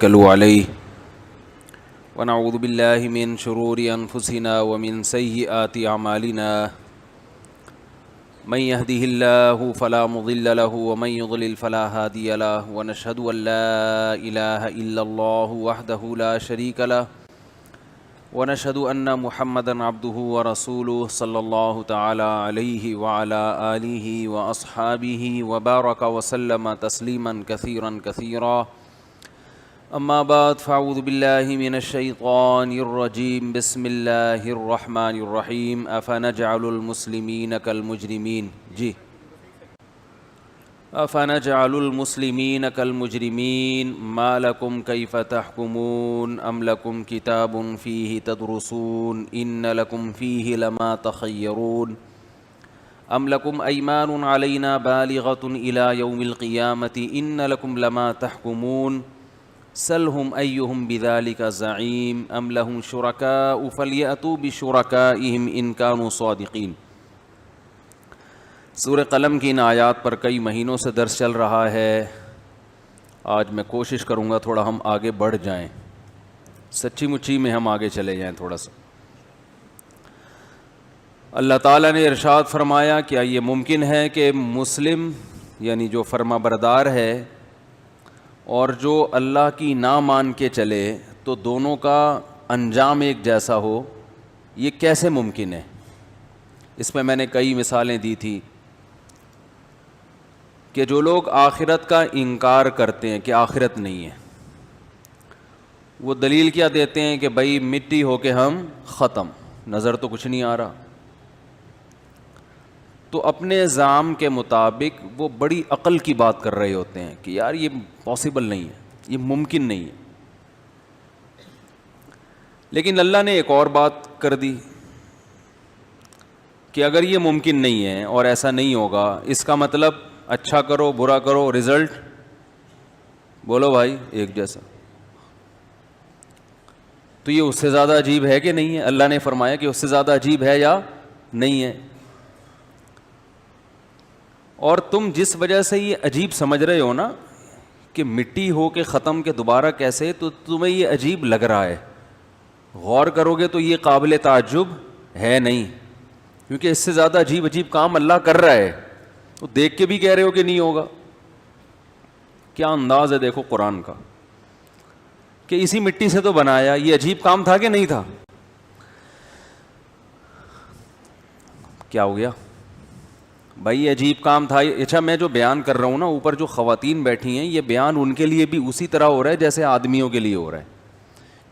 ونتوكل عليه ونعوذ بالله من شرور أنفسنا ومن سيئات أعمالنا من يهده الله فلا مضل له ومن يضلل فلا هادي له ونشهد أن لا إله إلا الله وحده لا شريك له ونشهد أن محمدًا عبده ورسوله صلى الله تعالى عليه وعلى آله وأصحابه وبارك وسلم تسليمًا كثيرًا كثيرًا أما بعد فأعوذ بالله من الشيطان الرجيم بسم الله الرحمن الرحيم أفنجعل المسلمين كالمجرمين أفنجعل المسلمين كالمجرمين ما لكم كيف تحكمون أم لكم كتاب فيه تدرسون إن لكم فيه لما تخيرون أم لكم أيمان علينا بالغة إلى يوم القيامة إن لكم لما تحكمون سلهم أيهم بذلك زعيم أم لهم شركاء فليأتوا بشركائهم إن كانوا صادقين۔ سورہ قلم کی ان آیات پر کئی مہینوں سے درس چل رہا ہے۔ آج میں کوشش کروں گا تھوڑا ہم آگے بڑھ جائیں، سچی مچی میں ہم آگے چلے جائیں تھوڑا سا۔ اللہ تعالیٰ نے ارشاد فرمایا کیا یہ ممکن ہے کہ مسلم یعنی جو فرما بردار ہے اور جو اللہ کی نہ مان کے چلے تو دونوں کا انجام ایک جیسا ہو؟ یہ کیسے ممکن ہے؟ اس میں میں نے کئی مثالیں دی تھی کہ جو لوگ آخرت کا انکار کرتے ہیں کہ آخرت نہیں ہے، وہ دلیل کیا دیتے ہیں کہ بھائی مٹی ہو کے ہم ختم، نظر تو کچھ نہیں آ رہا۔ تو اپنے زعم کے مطابق وہ بڑی عقل کی بات کر رہے ہوتے ہیں کہ یار یہ پاسبل نہیں ہے، یہ ممکن نہیں ہے۔ لیکن اللہ نے ایک اور بات کر دی کہ اگر یہ ممکن نہیں ہے اور ایسا نہیں ہوگا، اس کا مطلب اچھا کرو برا کرو رزلٹ بولو بھائی ایک جیسا، تو یہ اس سے زیادہ عجیب ہے کہ نہیں ہے؟ اللہ نے فرمایا کہ اس سے زیادہ عجیب ہے یا نہیں ہے؟ اور تم جس وجہ سے یہ عجیب سمجھ رہے ہو نا کہ مٹی ہو کے ختم کے دوبارہ کیسے، تو تمہیں یہ عجیب لگ رہا ہے، غور کرو گے تو یہ قابل تعجب ہے نہیں، کیونکہ اس سے زیادہ عجیب کام اللہ کر رہا ہے، تو دیکھ کے بھی کہہ رہے ہو کہ نہیں ہوگا۔ کیا انداز ہے دیکھو قرآن کا کہ اسی مٹی سے تو بنایا، یہ عجیب کام تھا کہ نہیں تھا؟ کیا ہو گیا بھائی؟ عجیب کام تھا۔ اچھا میں جو بیان کر رہا ہوں نا، اوپر جو خواتین بیٹھی ہیں، یہ بیان ان کے لیے بھی اسی طرح ہو رہا ہے جیسے آدمیوں کے لیے ہو رہا ہے،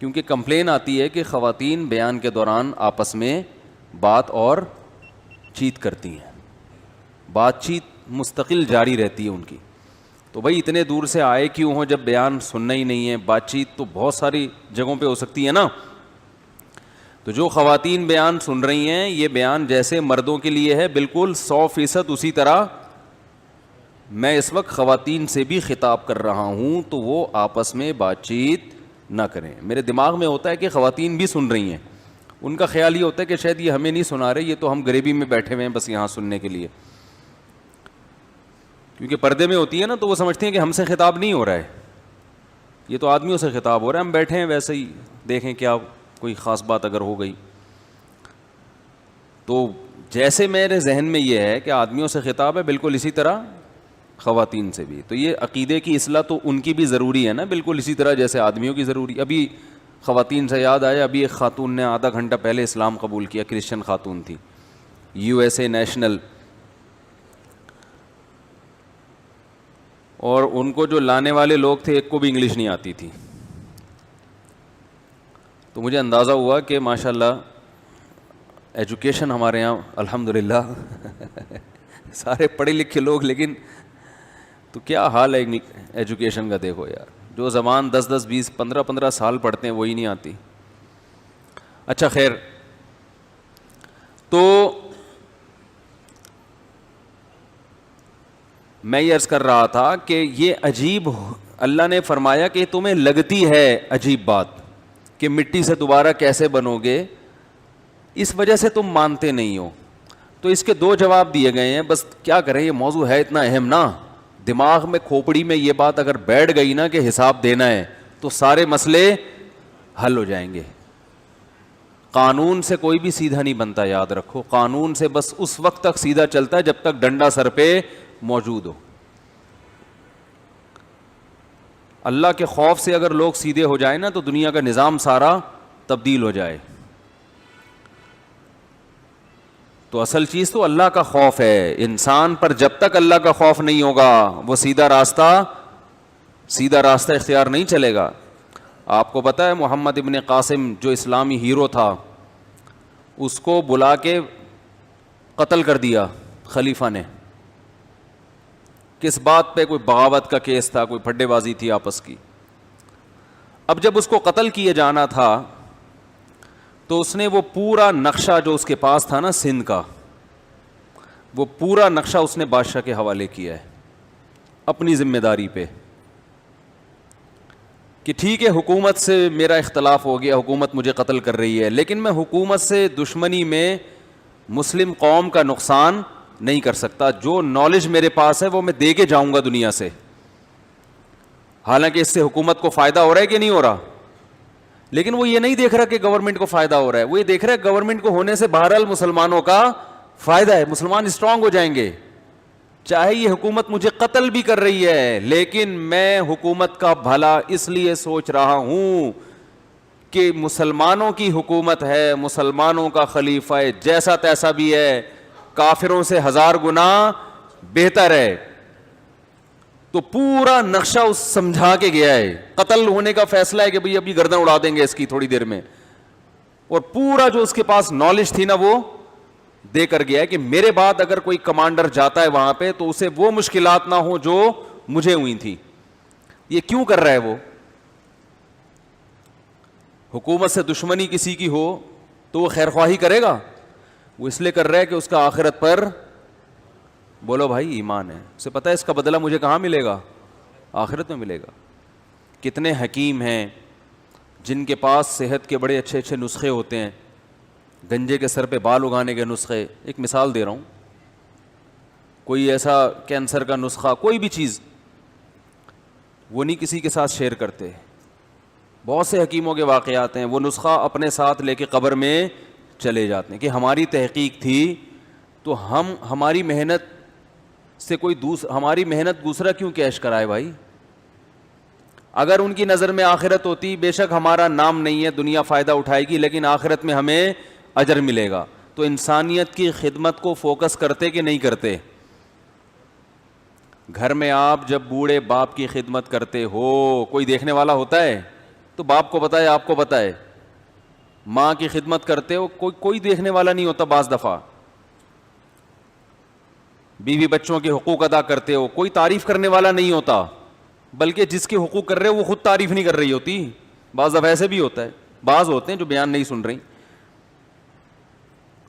کیونکہ کمپلین آتی ہے کہ خواتین بیان کے دوران آپس میں بات اور چیت کرتی ہیں، بات چیت مستقل جاری رہتی ہے ان کی۔ تو بھائی اتنے دور سے آئے کیوں ہوں جب بیان سننا ہی نہیں ہے؟ بات چیت تو بہت ساری جگہوں پہ ہو سکتی ہے نا۔ تو جو خواتین بیان سن رہی ہیں، یہ بیان جیسے مردوں کے لیے ہے بالکل 100% اسی طرح میں اس وقت خواتین سے بھی خطاب کر رہا ہوں، تو وہ آپس میں بات چیت نہ کریں۔ میرے دماغ میں ہوتا ہے کہ خواتین بھی سن رہی ہیں، ان کا خیال یہ ہوتا ہے کہ شاید یہ ہمیں نہیں سنا رہے، یہ تو ہم غریبی میں بیٹھے ہوئے ہیں بس یہاں سننے کے لیے، کیونکہ پردے میں ہوتی ہے نا، تو وہ سمجھتے ہیں کہ ہم سے خطاب نہیں ہو رہا ہے، یہ تو آدمیوں سے خطاب ہو رہا ہے، ہم بیٹھے ہیں ویسے ہی دیکھیں کیا کوئی خاص بات اگر ہو گئی۔ تو جیسے میرے ذہن میں یہ ہے کہ آدمیوں سے خطاب ہے، بالکل اسی طرح خواتین سے بھی۔ تو یہ عقیدے کی اصلاح تو ان کی بھی ضروری ہے نا، بالکل اسی طرح جیسے آدمیوں کی ضروری۔ ابھی خواتین سے یاد آیا، ابھی ایک خاتون نے آدھا گھنٹہ پہلے اسلام قبول کیا، کرسچن خاتون تھی، USA نیشنل، اور ان کو جو لانے والے لوگ تھے ایک کو بھی انگلش نہیں آتی تھی۔ تو مجھے اندازہ ہوا کہ ماشاءاللہ ایجوکیشن ہمارے یہاں الحمدللہ سارے پڑھے لکھے لوگ، لیکن تو کیا حال ہے ایجوکیشن کا دیکھو یار، جو زبان 10 20 15 سال پڑھتے ہیں وہی نہیں آتی۔ اچھا خیر، تو میں یہ عرض کر رہا تھا کہ یہ عجیب، اللہ نے فرمایا کہ تمہیں لگتی ہے عجیب بات کہ مٹی سے دوبارہ کیسے بنو گے، اس وجہ سے تم مانتے نہیں ہو۔ تو اس کے دو جواب دیے گئے ہیں، بس کیا کریں، یہ موضوع ہے اتنا اہم نا، دماغ میں کھوپڑی میں یہ بات اگر بیٹھ گئی نا کہ حساب دینا ہے، تو سارے مسئلے حل ہو جائیں گے. قانون سے کوئی بھی سیدھا نہیں بنتا, یاد رکھو. قانون سے بس اس وقت تک سیدھا چلتا ہے جب تک ڈنڈا سر پہ موجود ہو. اللہ کے خوف سے اگر لوگ سیدھے ہو جائیں نا تو دنیا کا نظام سارا تبدیل ہو جائے. تو اصل چیز تو اللہ کا خوف ہے. انسان پر جب تک اللہ کا خوف نہیں ہوگا وہ سیدھا راستہ اختیار نہیں چلے گا. آپ کو پتہ ہے محمد ابن قاسم جو اسلامی ہیرو تھا, اس کو بلا کے قتل کر دیا خلیفہ نے. کس بات پہ؟ کوئی بغاوت کا کیس تھا, کوئی پھڈے بازی تھی آپس کی. اب جب اس کو قتل کیے جانا تھا تو اس نے وہ پورا نقشہ جو اس کے پاس تھا نا سندھ کا, وہ پورا نقشہ اس نے بادشاہ کے حوالے کیا ہے اپنی ذمہ داری پہ, کہ ٹھیک ہے حکومت سے میرا اختلاف ہو گیا, حکومت مجھے قتل کر رہی ہے, لیکن میں حکومت سے دشمنی میں مسلم قوم کا نقصان نہیں کر سکتا. جو نالج میرے پاس ہے وہ میں دے کے جاؤں گا دنیا سے. حالانکہ اس سے حکومت کو فائدہ ہو رہا ہے کہ نہیں ہو رہا, لیکن وہ یہ نہیں دیکھ رہا کہ گورنمنٹ کو فائدہ ہو رہا ہے. وہ یہ دیکھ رہا ہے گورنمنٹ کو ہونے سے بہرحال مسلمانوں کا فائدہ ہے, مسلمان اسٹرانگ ہو جائیں گے. چاہے یہ حکومت مجھے قتل بھی کر رہی ہے, لیکن میں حکومت کا بھلا اس لیے سوچ رہا ہوں کہ مسلمانوں کی حکومت ہے, مسلمانوں کا خلیفہ ہے, جیسا تیسا بھی ہے, کافروں سے 1000 گنا بہتر ہے. تو پورا نقشہ اس سمجھا کے گیا ہے. قتل ہونے کا فیصلہ ہے کہ بھئی ابھی گردن اڑا دیں گے اس کی تھوڑی دیر میں, اور پورا جو اس کے پاس نالج تھی نا وہ دے کر گیا ہے کہ میرے بعد اگر کوئی کمانڈر جاتا ہے وہاں پہ تو اسے وہ مشکلات نہ ہو جو مجھے ہوئی تھی. یہ کیوں کر رہا ہے؟ وہ حکومت سے دشمنی کسی کی ہو تو وہ خیر خواہی کرے گا؟ وہ اس لیے کر رہا ہے کہ اس کا آخرت پر, بولو بھائی, ایمان ہے. اسے پتہ ہے اس کا بدلہ مجھے کہاں ملے گا؟ آخرت میں ملے گا. کتنے حکیم ہیں جن کے پاس صحت کے بڑے اچھے اچھے نسخے ہوتے ہیں, گنجے کے سر پہ بال اگانے کے نسخے. ایک مثال دے رہا ہوں, کوئی ایسا کینسر کا نسخہ, کوئی بھی چیز, وہ نہیں کسی کے ساتھ شیئر کرتے. بہت سے حکیموں کے واقعات ہیں, وہ نسخہ اپنے ساتھ لے کے قبر میں چلے جاتے ہیں کہ ہماری تحقیق تھی تو ہماری محنت سے ہماری محنت دوسرا کیوں کیش کرائے بھائی. اگر ان کی نظر میں آخرت ہوتی, بے شک ہمارا نام نہیں ہے, دنیا فائدہ اٹھائے گی, لیکن آخرت میں ہمیں اجر ملے گا. تو انسانیت کی خدمت کو فوکس کرتے کہ نہیں کرتے؟ گھر میں آپ جب بوڑھے باپ کی خدمت کرتے ہو, کوئی دیکھنے والا ہوتا ہے تو باپ کو بتائے, آپ کو بتائے. ماں کی خدمت کرتے ہو, کوئی دیکھنے والا نہیں ہوتا. بعض دفعہ بیوی بچوں کے حقوق ادا کرتے ہو, کوئی تعریف کرنے والا نہیں ہوتا, بلکہ جس کے حقوق کر رہے ہو وہ خود تعریف نہیں کر رہی ہوتی. بعض دفعہ ایسے بھی ہوتا ہے. بعض ہوتے ہیں جو بیان نہیں سن رہی,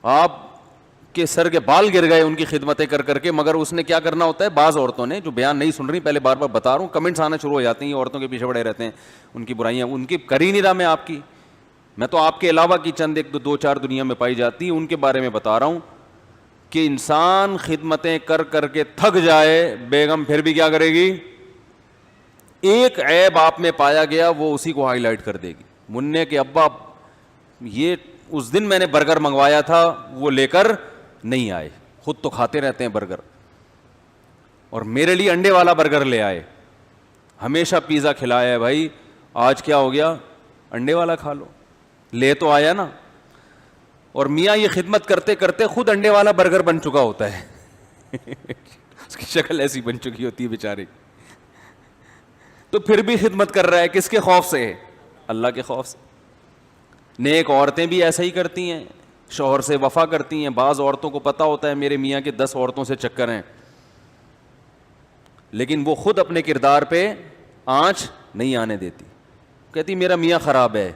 آپ کے سر کے بال گر گئے ان کی خدمتیں کر کر کے, مگر اس نے کیا کرنا ہوتا ہے. بعض عورتوں نے جو بیان نہیں سن رہی, پہلے بار بار بتا رہا ہوں, کمنٹس آنا شروع ہو جاتے ہیں, یہ عورتوں کے پیچھے پڑے رہتے ہیں, ان کی برائیاں ان کی کر ہی نہیں رہا میں آپ کی. میں تو آپ کے علاوہ کی چند ایک دو چار دنیا میں پائی جاتی ان کے بارے میں بتا رہا ہوں کہ انسان خدمتیں کر کر کے تھک جائے, بیگم پھر بھی کیا کرے گی؟ ایک عیب آپ میں پایا گیا وہ اسی کو ہائی لائٹ کر دے گی. منع کے ابا یہ اس دن میں نے برگر منگوایا تھا وہ لے کر نہیں آئے, خود تو کھاتے رہتے ہیں برگر, اور میرے لیے انڈے والا برگر لے آئے. ہمیشہ پیزا کھلایا ہے بھائی, آج کیا ہو گیا؟ انڈے والا کھا لو. لے تو آیا نا, اور میاں یہ خدمت کرتے کرتے خود انڈے والا برگر بن چکا ہوتا ہے. اس کی شکل ایسی بن چکی ہوتی ہے بیچارے, تو پھر بھی خدمت کر رہا ہے. کس کے خوف سے؟ اللہ کے خوف سے. نیک عورتیں بھی ایسا ہی کرتی ہیں, شوہر سے وفا کرتی ہیں. بعض عورتوں کو پتہ ہوتا ہے میرے میاں کے 10 عورتوں سے چکر ہیں, لیکن وہ خود اپنے کردار پہ آنچ نہیں آنے دیتی. کہتی میرا میاں خراب ہے,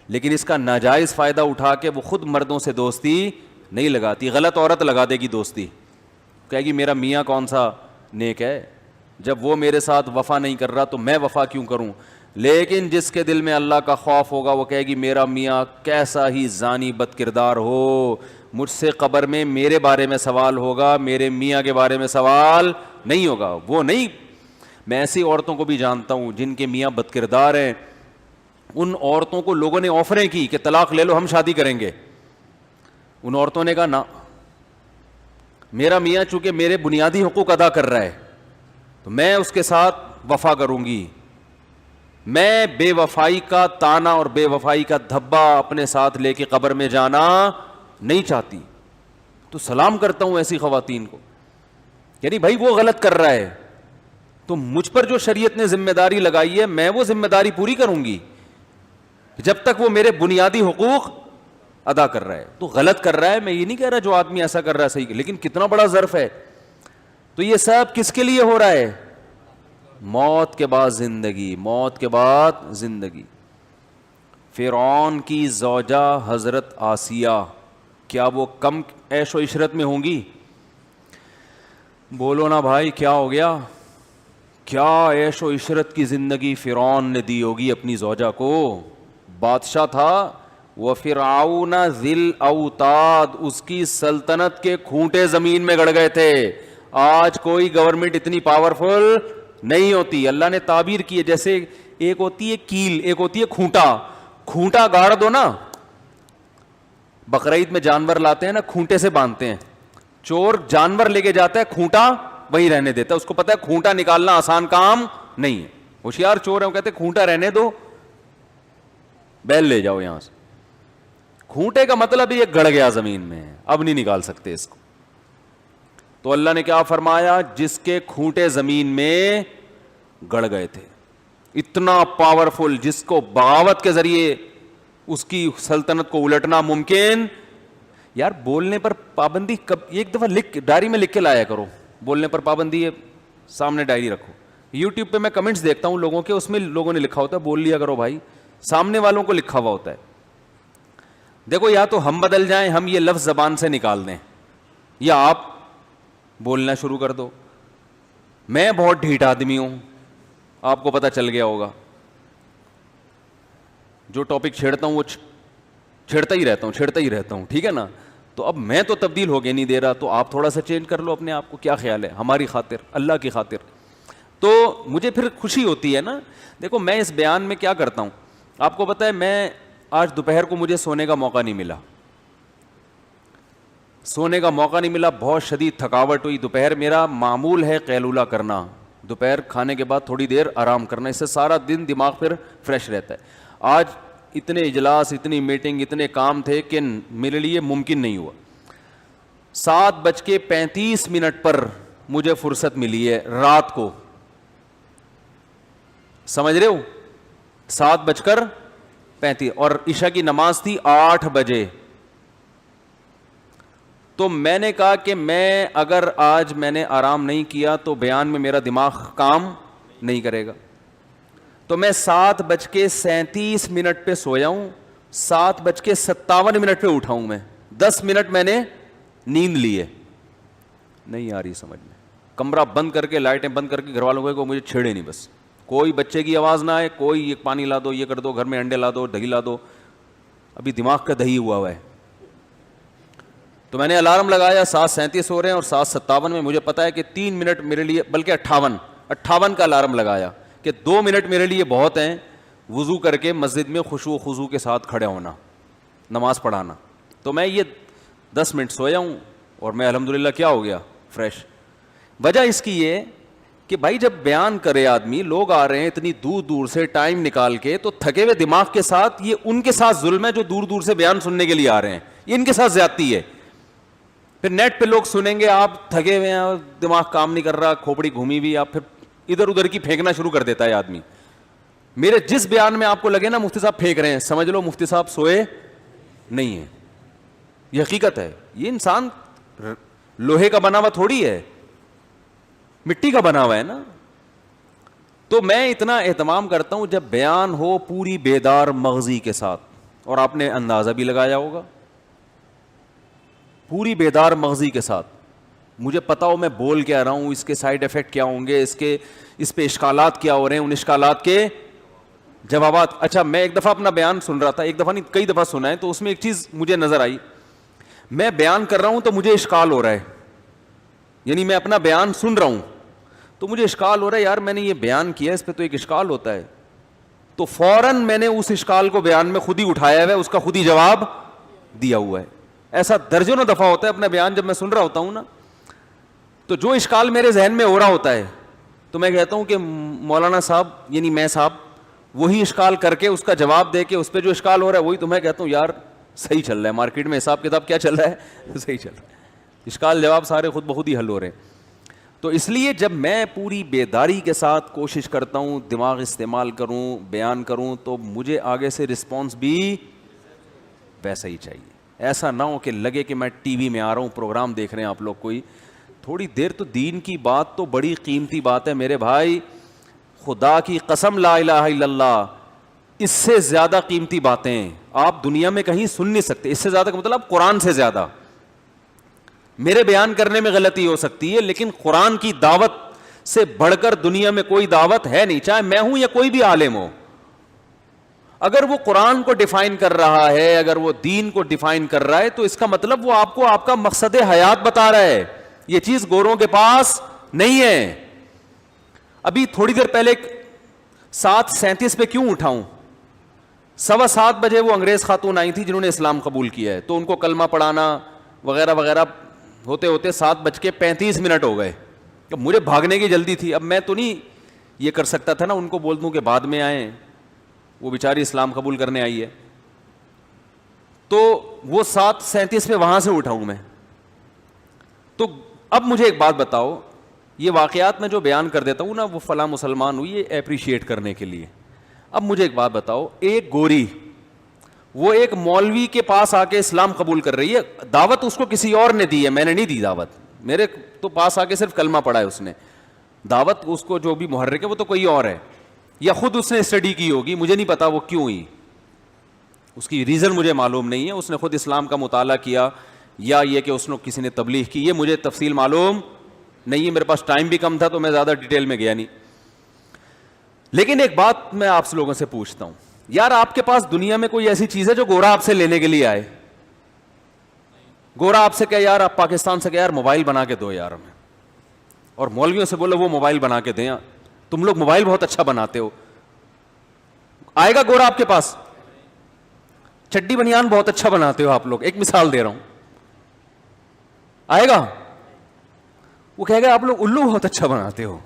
لیکن اس کا ناجائز فائدہ اٹھا کے وہ خود مردوں سے دوستی نہیں لگاتی. غلط عورت لگا دے گی دوستی, کہے گی میرا میاں کون سا نیک ہے, جب وہ میرے ساتھ وفا نہیں کر رہا تو میں وفا کیوں کروں. لیکن جس کے دل میں اللہ کا خوف ہوگا وہ کہے گی میرا میاں کیسا ہی زانی بد کردار ہو, مجھ سے قبر میں میرے بارے میں سوال ہوگا, میرے میاں کے بارے میں سوال نہیں ہوگا. وہ نہیں, میں ایسی عورتوں کو بھی جانتا ہوں جن کے میاں بد کردار ہیں, ان عورتوں کو لوگوں نے آفریں کی کہ طلاق لے لو ہم شادی کریں گے. ان عورتوں نے کہا نہ, میرا میاں چونکہ میرے بنیادی حقوق ادا کر رہا ہے تو میں اس کے ساتھ وفا کروں گی, میں بے وفائی کا تانا اور بے وفائی کا دھبا اپنے ساتھ لے کے قبر میں جانا نہیں چاہتی. تو سلام کرتا ہوں ایسی خواتین کو, یعنی بھائی وہ غلط کر رہا ہے تو مجھ پر جو شریعت نے ذمہ داری لگائی ہے میں وہ ذمہ داری پوری کروں گی جب تک وہ میرے بنیادی حقوق ادا کر رہا ہے. تو غلط کر رہا ہے, میں یہ نہیں کہہ رہا جو آدمی ایسا کر رہا ہے صحیح, لیکن کتنا بڑا ظرف ہے. تو یہ سب کس کے لیے ہو رہا ہے؟ موت کے بعد زندگی, موت کے بعد زندگی. فرعون کی زوجہ حضرت آسیہ, کیا وہ کم عیش و عشرت میں ہوں گی؟ بولو نا بھائی, کیا ہو گیا؟ کیا عیش و عشرت کی زندگی فرعون نے دی ہوگی اپنی زوجہ کو. بادشاہ تھا وَفِرْعَوْنَ ذِي الْأَوْتَادِ, اس کی سلطنت کے کھونٹے زمین میں گڑ گئے تھے. آج کوئی گورنمنٹ اتنی پاورفل نہیں ہوتی. اللہ نے تعبیر کی ہے جیسے ایک ہوتی ہے کیل, ایک ہوتی ہے کھونٹا. کھونٹا گاڑ دو نا, بقرعید میں جانور لاتے ہیں نا کھونٹے سے باندھتے ہیں, چور جانور لے کے جاتا ہے کھونٹا وہی رہنے دیتا ہے, اس کو پتا ہے کھونٹا نکالنا آسان کام نہیں ہے. ہوشیار چور ہے وہ کہتے ہیں کھونٹا رہنے دو, بیل لے جاؤ یہاں سے. کھونٹے کا مطلب یہ گڑ گیا زمین میں, اب نہیں نکال سکتے اس کو. تو اللہ نے کیا فرمایا, جس کے کھونٹے زمین میں گڑ گئے تھے, اتنا پاورفل جس کو بغاوت کے ذریعے اس کی سلطنت کو الٹنا ممکن. یار بولنے پر پابندی کب, ایک دفعہ لکھ ڈائری میں لکھ کے لایا کرو, بولنے پر پابندی ہے, سامنے ڈائری رکھو. یوٹیوب پہ میں کمنٹس دیکھتا ہوں لوگوں کے, اس میں لوگوں نے لکھا ہوتا ہے بول لیا کرو بھائی, سامنے والوں کو لکھا ہوا ہوتا ہے. دیکھو یا تو ہم بدل جائیں, ہم یہ لفظ زبان سے نکال دیں, یا آپ بولنا شروع کر دو. میں بہت ڈھیٹ آدمی ہوں, آپ کو پتہ چل گیا ہوگا. جو ٹاپک چھیڑتا ہوں وہ چھیڑتا ہی رہتا ہوں, ٹھیک ہے نا. تو اب میں تو تبدیل ہو گیا نہیں دے رہا, تو آپ تھوڑا سا چینج کر لو اپنے آپ کو. کیا خیال ہے؟ ہماری خاطر, اللہ کی خاطر. تو مجھے پھر خوشی ہوتی ہے نا. دیکھو میں اس بیان میں کیا کرتا ہوں, آپ کو پتہ ہے میں آج دوپہر کو مجھے سونے کا موقع نہیں ملا, بہت شدید تھکاوٹ ہوئی. دوپہر میرا معمول ہے قیلولہ کرنا, دوپہر کھانے کے بعد تھوڑی دیر آرام کرنا, اس سے سارا دن دماغ پھر فریش رہتا ہے. آج اتنے اجلاس, اتنی میٹنگ, اتنے کام تھے کہ میرے لیے ممکن نہیں ہوا. 7:35 پر مجھے فرصت ملی ہے رات کو, سمجھ رہے ہو, 7:35, اور عشاء کی نماز تھی 8 بجے. تو میں نے کہا کہ میں اگر آج میں نے آرام نہیں کیا تو بیان میں میرا دماغ کام نہیں کرے گا. تو میں 7:37 پہ سویا ہوں, 7:57 پہ اٹھا ہوں. میں 10 منٹ میں نے نیند لی ہے. نہیں آ رہی سمجھ میں. کمرہ بند کر کے, لائٹیں بند کر کے, گھر والوں کو مجھے چھیڑے نہیں, بس کوئی بچے کی آواز نہ آئے, کوئی یہ پانی لا دو, یہ کر دو, گھر میں انڈے لا دو, دہی لا دو. ابھی دماغ کا دہی ہوا ہے. تو میں نے الارم لگایا, 7:37 ہو رہے ہیں اور 7:57 میں مجھے پتا ہے کہ 3 منٹ میرے لیے, بلکہ 58 کا الارم لگایا کہ 2 منٹ میرے لیے بہت ہیں وضو کر کے مسجد میں خشوع و خضوع کے ساتھ کھڑے ہونا, نماز پڑھانا. تو میں یہ 10 منٹ سویا ہوں اور میں الحمدللہ کیا ہو گیا, فریش. وجہ اس کی یہ کہ بھائی جب بیان کرے آدمی, لوگ آ رہے ہیں اتنی دور دور سے ٹائم نکال کے, تو تھکے ہوئے دماغ کے ساتھ یہ ان کے ساتھ ظلم ہے جو دور دور سے بیان سننے کے لیے آ رہے ہیں, یہ ان کے ساتھ زیادتی ہے. پھر نیٹ پہ لوگ سنیں گے, آپ تھکے ہوئے ہیں, دماغ کام نہیں کر رہا, کھوپڑی گھومی ہوئی, آپ پھر ادھر ادھر کی پھینکنا شروع کر دیتا ہے آدمی. میرے جس بیان میں آپ کو لگے نا مفتی صاحب پھینک رہے ہیں, سمجھ لو مفتی صاحب سوئے نہیں ہیں. یہ حقیقت ہے. یہ انسان لوہے کا بنا ہوا تھوڑی ہے, مٹی کا بنا ہوا ہے نا. تو میں اتنا اہتمام کرتا ہوں جب بیان ہو پوری بیدار مغزی کے ساتھ, اور آپ نے اندازہ بھی لگایا ہوگا, پوری بیدار مغزی کے ساتھ. مجھے پتا ہو میں بول کیا رہا ہوں, اس کے سائیڈ ایفیکٹ کیا ہوں گے, اس پہ اشکالات کیا ہو رہے ہیں, ان اشکالات کے جوابات. اچھا میں ایک دفعہ اپنا بیان سن رہا تھا, ایک دفعہ نہیں کئی دفعہ سنا ہے, تو اس میں ایک چیز مجھے نظر آئی. میں بیان کر رہا ہوں تو مجھے اشکال ہو رہا ہے, یعنی میں اپنا بیان سن رہا ہوں تو مجھے اشکال ہو رہا ہے, یار میں نے یہ بیان کیا, اس پہ تو ایک اشکال ہوتا ہے. تو فوراً میں نے اس اشکال کو بیان میں خود ہی اٹھایا ہے, اس کا خود ہی جواب دیا ہوا ہے. ایسا درجنوں دفعہ ہوتا ہے اپنا بیان جب میں سن رہا ہوتا ہوں نا, تو جو اشکال میرے ذہن میں ہو رہا ہوتا ہے تو میں کہتا ہوں کہ مولانا صاحب یعنی میں صاحب وہی اشکال کر کے اس کا جواب دے کے اس پہ جو اشکال ہو رہا ہے وہی تو میں کہتا ہوں یار صحیح چل رہا ہے, مارکیٹ میں حساب کتاب کیا چل رہا ہے, صحیح چل رہا ہے, اشکال جواب سارے خود بخود ہی حل ہو رہے ہیں. تو اس لیے جب میں پوری بیداری کے ساتھ کوشش کرتا ہوں دماغ استعمال کروں, بیان کروں, تو مجھے آگے سے رسپانس بھی ویسا ہی چاہیے. ایسا نہ ہو کہ لگے کہ میں ٹی وی میں آ رہا ہوں, پروگرام دیکھ رہے ہیں آپ لوگ کوئی, تھوڑی دیر تو دین کی بات تو بڑی قیمتی بات ہے میرے بھائی, خدا کی قسم لا الہ الا اللہ, اس سے زیادہ قیمتی باتیں آپ دنیا میں کہیں سن نہیں سکتے. اس سے زیادہ کا مطلب قرآن سے زیادہ. میرے بیان کرنے میں غلطی ہو سکتی ہے لیکن قرآن کی دعوت سے بڑھ کر دنیا میں کوئی دعوت ہے نہیں, چاہے میں ہوں یا کوئی بھی عالم ہو. اگر وہ قرآن کو ڈیفائن کر رہا ہے, اگر وہ دین کو ڈیفائن کر رہا ہے, تو اس کا مطلب وہ آپ کو آپ کا مقصد حیات بتا رہا ہے. یہ چیز گوروں کے پاس نہیں ہے. ابھی تھوڑی دیر پہلے 7:37 پہ کیوں اٹھاؤں, 7:15 بجے وہ انگریز خاتون آئی تھی جنہوں نے اسلام قبول کیا ہے, تو ان کو کلمہ پڑھانا وغیرہ وغیرہ ہوتے ہوتے 7:35 ہو گئے. اب مجھے بھاگنے کی جلدی تھی, اب میں تو نہیں یہ کر سکتا تھا نا ان کو بول دوں کہ بعد میں آئیں, وہ بیچاری اسلام قبول کرنے آئی ہے. تو وہ 7:37 پہ وہاں سے اٹھاؤں میں. تو اب مجھے ایک بات بتاؤ, یہ واقعات میں جو بیان کر دیتا ہوں نا, وہ فلاں مسلمان ہوئی ہے اپریشیٹ کرنے کے لیے. اب مجھے ایک بات بتاؤ, ایک گوری وہ ایک مولوی کے پاس آ کے اسلام قبول کر رہی ہے, دعوت اس کو کسی اور نے دی ہے, میں نے نہیں دی دعوت, میرے تو پاس آ کے صرف کلمہ پڑھا ہے اس نے, دعوت اس کو جو بھی محرک ہے وہ تو کوئی اور ہے, یا خود اس نے اسٹڈی کی ہوگی, مجھے نہیں پتا وہ کیوں ہوئی, اس کی ریزن مجھے معلوم نہیں ہے, اس نے خود اسلام کا مطالعہ کیا یا یہ کہ اس نے کسی نے تبلیغ کی, یہ مجھے تفصیل معلوم نہیں ہے, میرے پاس ٹائم بھی کم تھا تو میں زیادہ ڈیٹیل میں گیا نہیں. لیکن ایک بات میں آپ لوگوں سے پوچھتا ہوں, یار آپ کے پاس دنیا میں کوئی ایسی چیز ہے جو گورا آپ سے لینے کے لیے آئے؟ گورا آپ سے کہے یار, آپ پاکستان سے کہے یار موبائل بنا کے دو یار ہمیں, اور مولویوں سے بولو وہ موبائل بنا کے دیں, تم لوگ موبائل بہت اچھا بناتے ہو, آئے گا گورا آپ کے پاس؟ چڈی بنیان بہت اچھا بناتے ہو آپ لوگ, ایک مثال دے رہا ہوں, آئے گا؟ وہ کہے گا آپ لوگ الو بہت اچھا بناتے ہو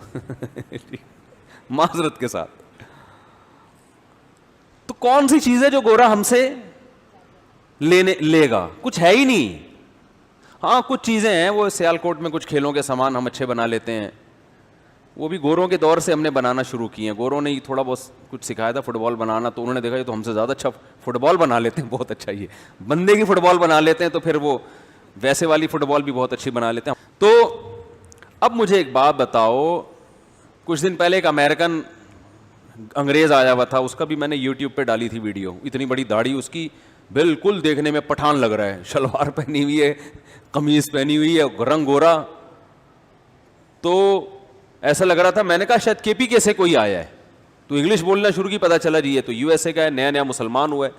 معذرت کے ساتھ. تو کون سی چیز ہے جو گورا ہم سے لے گا؟ کچھ ہے ہی نہیں. ہاں کچھ چیزیں ہیں, وہ سیالکوٹ میں کچھ کھیلوں کے سامان ہم اچھے بنا لیتے ہیں, وہ بھی گوروں کے دور سے ہم نے بنانا شروع کیے ہیں. گوروں نے ہی تھوڑا بہت کچھ سکھایا تھا فٹ بال بنانا, تو انہوں نے دیکھا یہ تو ہم سے زیادہ اچھا فٹ بال بنا لیتے ہیں, بہت اچھا, یہ بندے کی فٹ بال بنا لیتے ہیں, تو پھر وہ ویسے والی فٹ بال بھی بہت اچھی بنا لیتے ہیں. تو اب مجھے ایک بات بتاؤ, کچھ دن پہلے ایک امریکن انگریز آیا ہوا تھا, اس کا بھی میں نے یوٹیوب پہ ڈالی تھی ویڈیو, اتنی بڑی داڑھی اس کی, بالکل دیکھنے میں پٹھان لگ رہا ہے, شلوار پہنی ہوئی ہے, قمیض پہنی ہوئی ہے, رنگ گورا, تو ایسا لگ رہا تھا, میں نے کہا شاید کے پی کے سے کوئی آیا ہے, تو انگلش بولنا شروع کی, پتہ چلا جی یہ تو یو ایس اے کا ہے, نیا نیا مسلمان ہوا ہے.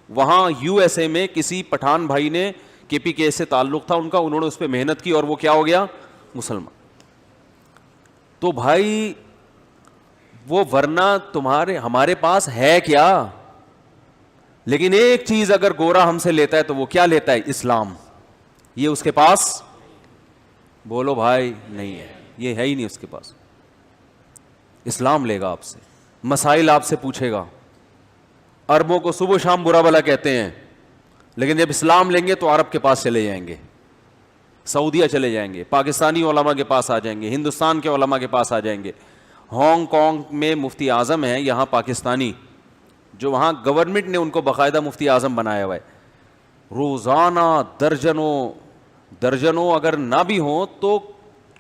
وہاں یو ایس اے میں کسی پٹھان بھائی نے, کے پی کے سے تعلق تھا ان کا, انہوں نے اس پہ محنت کی اور وہ کیا ہو گیا, مسلمان. تو بھائی وہ ورنہ ہمارے پاس ہے کیا؟ لیکن ایک چیز اگر گورا ہم سے لیتا ہے تو وہ کیا لیتا ہے؟ اسلام. یہ اس کے پاس, بولو بھائی, نہیں ہے, یہ ہے ہی نہیں اس کے پاس. اسلام لے گا آپ سے, مسائل آپ سے پوچھے گا. عربوں کو صبح شام برا بلا کہتے ہیں, لیکن جب اسلام لیں گے تو عرب کے پاس چلے جائیں گے, سعودیہ چلے جائیں گے, پاکستانی علماء کے پاس آ جائیں گے, ہندوستان کے علماء کے پاس آ جائیں گے. ہانگ کانگ میں مفتی اعظم ہیں یہاں پاکستانی, جو وہاں گورنمنٹ نے ان کو باقاعدہ مفتی اعظم بنایا ہوا ہے. روزانہ درجنوں اگر نہ بھی ہوں تو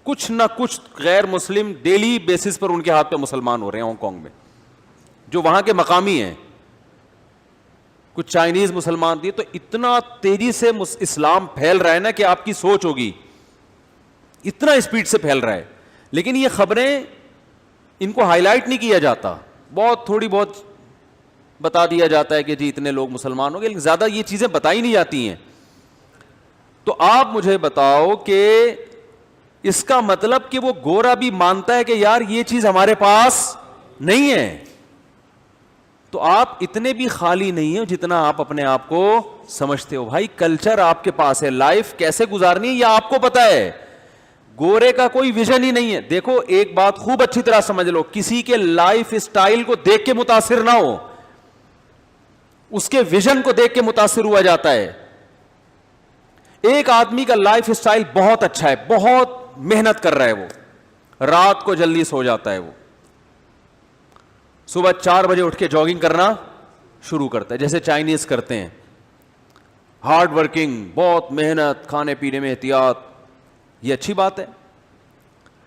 کچھ نہ کچھ غیر مسلم ڈیلی بیسس پر ان کے ہاتھ پہ مسلمان ہو رہے ہیں ہانگ کانگ میں, جو وہاں کے مقامی ہیں. کچھ چائنیز مسلمان تھے. تو اتنا تیزی سے اسلام پھیل رہا ہے نا کہ آپ کی سوچ ہوگی, اتنا اسپیڈ سے پھیل رہا ہے. لیکن یہ خبریں ان کو ہائی لائٹ نہیں کیا جاتا, بہت تھوڑی بہت بتا دیا جاتا ہے کہ جی اتنے لوگ مسلمان ہو گئے, لیکن زیادہ یہ چیزیں بتائی نہیں جاتی ہیں. تو آپ مجھے بتاؤ کہ اس کا مطلب کہ وہ گورا بھی مانتا ہے کہ یار یہ چیز ہمارے پاس نہیں ہے. تو آپ اتنے بھی خالی نہیں ہو جتنا آپ اپنے آپ کو سمجھتے ہو. بھائی کلچر آپ کے پاس ہے, لائف کیسے گزارنی ہے یہ آپ کو پتا ہے. گورے کا کوئی ویژن ہی نہیں ہے. دیکھو ایک بات خوب اچھی طرح سمجھ لو, کسی کے لائف اسٹائل کو دیکھ کے متاثر نہ ہو, اس کے ویژن کو دیکھ کے متاثر ہوا جاتا ہے. ایک آدمی کا لائف اسٹائل بہت اچھا ہے, بہت محنت کر رہا ہے, وہ رات کو جلدی سو جاتا ہے, وہ صبح 4 بجے اٹھ کے جاگنگ کرنا شروع کرتا ہے جیسے چائنیز کرتے ہیں, ہارڈ ورکنگ, بہت محنت, کھانے پینے میں احتیاط, یہ اچھی بات ہے.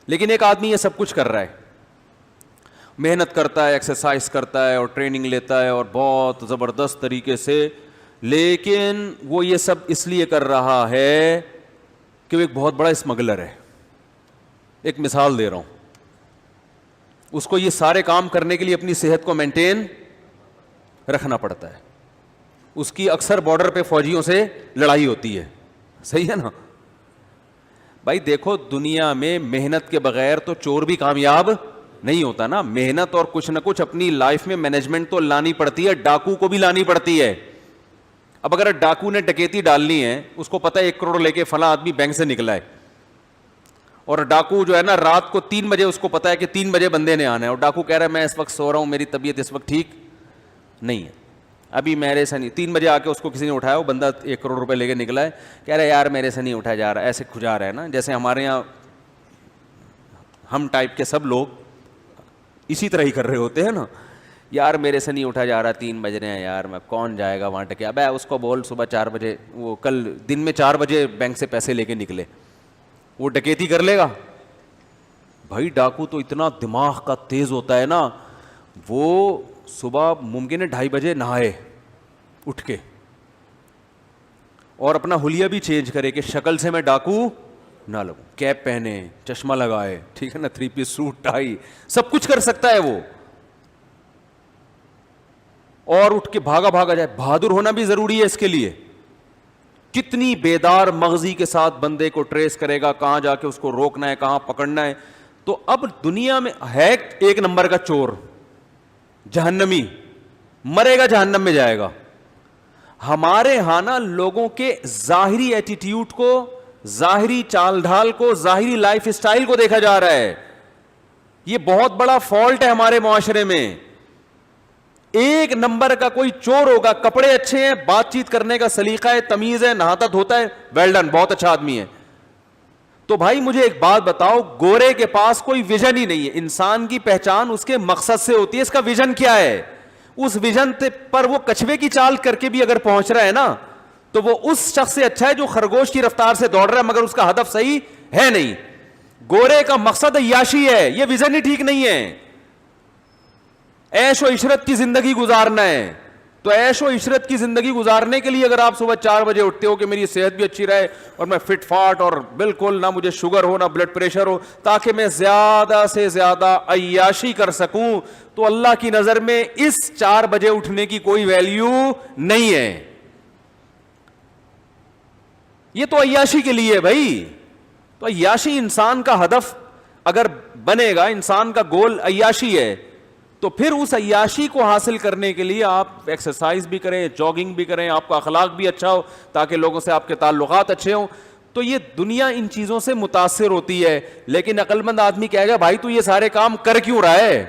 لیکن ایک آدمی یہ سب کچھ کر رہا ہے, محنت کرتا ہے, ایکسرسائز کرتا ہے اور ٹریننگ لیتا ہے اور بہت زبردست طریقے سے, لیکن وہ یہ سب اس لیے کر رہا ہے کہ وہ ایک بہت بڑا اسمگلر ہے. ایک مثال دے رہا ہوں, اس کو یہ سارے کام کرنے کے لیے اپنی صحت کو مینٹین رکھنا پڑتا ہے. اس کی اکثر بارڈر پہ فوجیوں سے لڑائی ہوتی ہے, صحیح ہے نا. بھائی دیکھو دنیا میں محنت کے بغیر تو چور بھی کامیاب نہیں ہوتا نا. محنت اور کچھ نہ کچھ اپنی لائف میں مینجمنٹ تو لانی پڑتی ہے, ڈاکو کو بھی لانی پڑتی ہے. اب اگر ڈاکو نے ڈکیتی ڈالنی ہے, اس کو پتا ہے 1 کروڑ لے کے فلاں آدمی بینک سے نکلا ہے, اور ڈاکو جو ہے نا رات کو 3 بجے اس کو پتا ہے کہ 3 بجے بندے نے آنا ہے, اور ڈاکو کہہ رہا ہے میں اس وقت سو رہا ہوں, میری طبیعت اس وقت ٹھیک نہیں ہے, ابھی میرے سے نہیں. 3 بجے آ کے اس کو کسی نے اٹھایا, وہ بندہ 1 کروڑ روپے لے کے نکلا ہے, کہہ رہا ہے یار میرے سے نہیں اٹھایا جا رہا, ایسے کھجا رہا ہے نا. جیسے ہمارے یہاں ہم ٹائپ کے سب لوگ اسی طرح ہی کر رہے ہوتے ہیں نا, یار میرے سے نہیں اٹھا جا رہا, 3 بج رہے ہیں یار, میں کون جائے گا وہاں ٹکے. اب اس کو بول صبح 4 بجے, وہ کل دن میں 4 بجے بینک سے پیسے لے کے نکلے, وہ ڈکیتی کر لے گا. بھائی ڈاکو تو اتنا دماغ کا تیز ہوتا ہے نا, وہ صبح ممکن ہے 2:30 بجے نہائے اٹھ کے, اور اپنا حلیہ بھی چینج کرے کہ شکل سے میں ڈاکو نہ لگوں, کیپ پہنے, چشمہ لگائے, ٹھیک ہے نا, 3 پیس سوٹ, ٹائی, سب کچھ کر سکتا ہے وہ, اور اٹھ کے بھاگا بھاگا جائے. بہادر ہونا بھی ضروری ہے اس کے لیے. کتنی بیدار مغزی کے ساتھ بندے کو ٹریس کرے گا, کہاں جا کے اس کو روکنا ہے, کہاں پکڑنا ہے. تو اب دنیا میں ہے 1 نمبر کا چور, جہنمی, مرے گا جہنم میں جائے گا. ہمارے ہاں نا لوگوں کے ظاہری ایٹیٹیوڈ کو, ظاہری چال ڈھال کو, ظاہری لائف اسٹائل کو دیکھا جا رہا ہے. یہ بہت بڑا فالٹ ہے ہمارے معاشرے میں. 1 نمبر کا کوئی چور ہوگا, کپڑے اچھے ہیں, بات چیت کرنے کا سلیقہ ہے, تمیز ہے, نہاتا دھوتا ہے, ویل ڈن, بہت اچھا آدمی ہے. تو بھائی مجھے ایک بات بتاؤ, گورے کے پاس کوئی ویژن ہی نہیں ہے. انسان کی پہچان اس کے مقصد سے ہوتی ہے, اس کا ویژن کیا ہے. اس ویژن پر وہ کچھوے کی چال کر کے بھی اگر پہنچ رہا ہے نا, تو وہ اس شخص سے اچھا ہے جو خرگوش کی رفتار سے دوڑ رہا ہے مگر اس کا ہدف صحیح ہے نہیں. گورے کا مقصد عیاشی ہے, یہ ویژن ہی ٹھیک نہیں ہے. عیش و عشرت کی زندگی گزارنا ہے, تو عیش و عشرت کی زندگی گزارنے کے لیے اگر آپ صبح 4 بجے اٹھتے ہو کہ میری صحت بھی اچھی رہے اور میں فٹ فاٹ اور بالکل نہ مجھے شوگر ہو نہ بلڈ پریشر ہو, تاکہ میں زیادہ سے زیادہ عیاشی کر سکوں, تو اللہ کی نظر میں اس 4 بجے اٹھنے کی کوئی ویلیو نہیں ہے. یہ تو عیاشی کے لیے بھائی. تو عیاشی انسان کا ہدف اگر بنے گا, انسان کا گول عیاشی ہے, تو پھر اس عیاشی کو حاصل کرنے کے لیے آپ ایکسرسائز بھی کریں, جاگنگ بھی کریں, آپ کا اخلاق بھی اچھا ہو تاکہ لوگوں سے آپ کے تعلقات اچھے ہوں. تو یہ دنیا ان چیزوں سے متاثر ہوتی ہے. لیکن عقل مند آدمی کہے گا بھائی تو یہ سارے کام کر کیوں رہا ہے,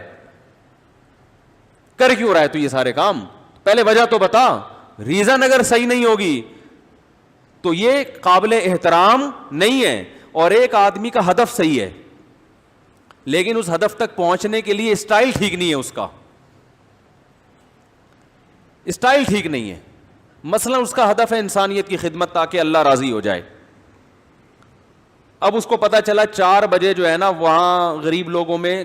کر کیوں رہا ہے تو یہ سارے کام, پہلے وجہ تو بتا. ریزن اگر صحیح نہیں ہوگی تو یہ قابل احترام نہیں ہے. اور ایک آدمی کا ہدف صحیح ہے, لیکن اس ہدف تک پہنچنے کے لیے اسٹائل ٹھیک نہیں ہے, اس کا اسٹائل ٹھیک نہیں ہے. مثلا اس کا ہدف ہے انسانیت کی خدمت تاکہ اللہ راضی ہو جائے. اب اس کو پتا چلا 4 بجے جو ہے نا وہاں غریب لوگوں میں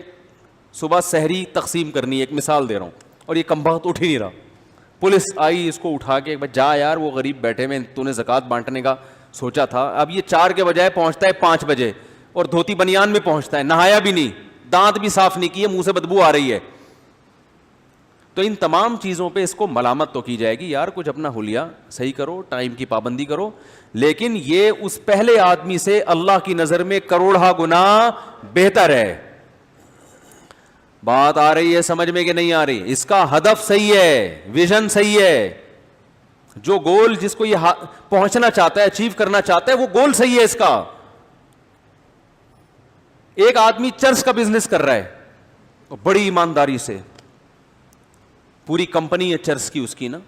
صبح سحری تقسیم کرنی ہے, ایک مثال دے رہا ہوں, اور یہ کمبخت اٹھ ہی نہیں رہا. پولیس آئی, اس کو اٹھا کے جا یار وہ غریب بیٹھے میں, تو نے زکوٰۃ بانٹنے کا سوچا تھا. اب یہ 4 کے بجائے پہنچتا ہے 5 بجے اور دھوتی بنیان میں پہنچتا ہے, نہایا بھی نہیں, دانت بھی صاف نہیں کیے, منہ سے بدبو آ رہی ہے. تو ان تمام چیزوں پہ اس کو ملامت تو کی جائے گی, یار کچھ اپنا حلیہ صحیح کرو, ٹائم کی پابندی کرو. لیکن یہ اس پہلے آدمی سے اللہ کی نظر میں کروڑہ گنا بہتر ہے. بات آ رہی ہے سمجھ میں کہ نہیں آ رہی؟ اس کا ہدف صحیح ہے, ویژن صحیح ہے, جو گول جس کو یہ پہنچنا چاہتا ہے, اچیو کرنا چاہتا ہے, وہ گول صحیح ہے اس کا. ایک آدمی چرس کا بزنس کر رہا ہے بڑی ایمانداری سے, پوری کمپنی ہے چرس کی اس کی نا.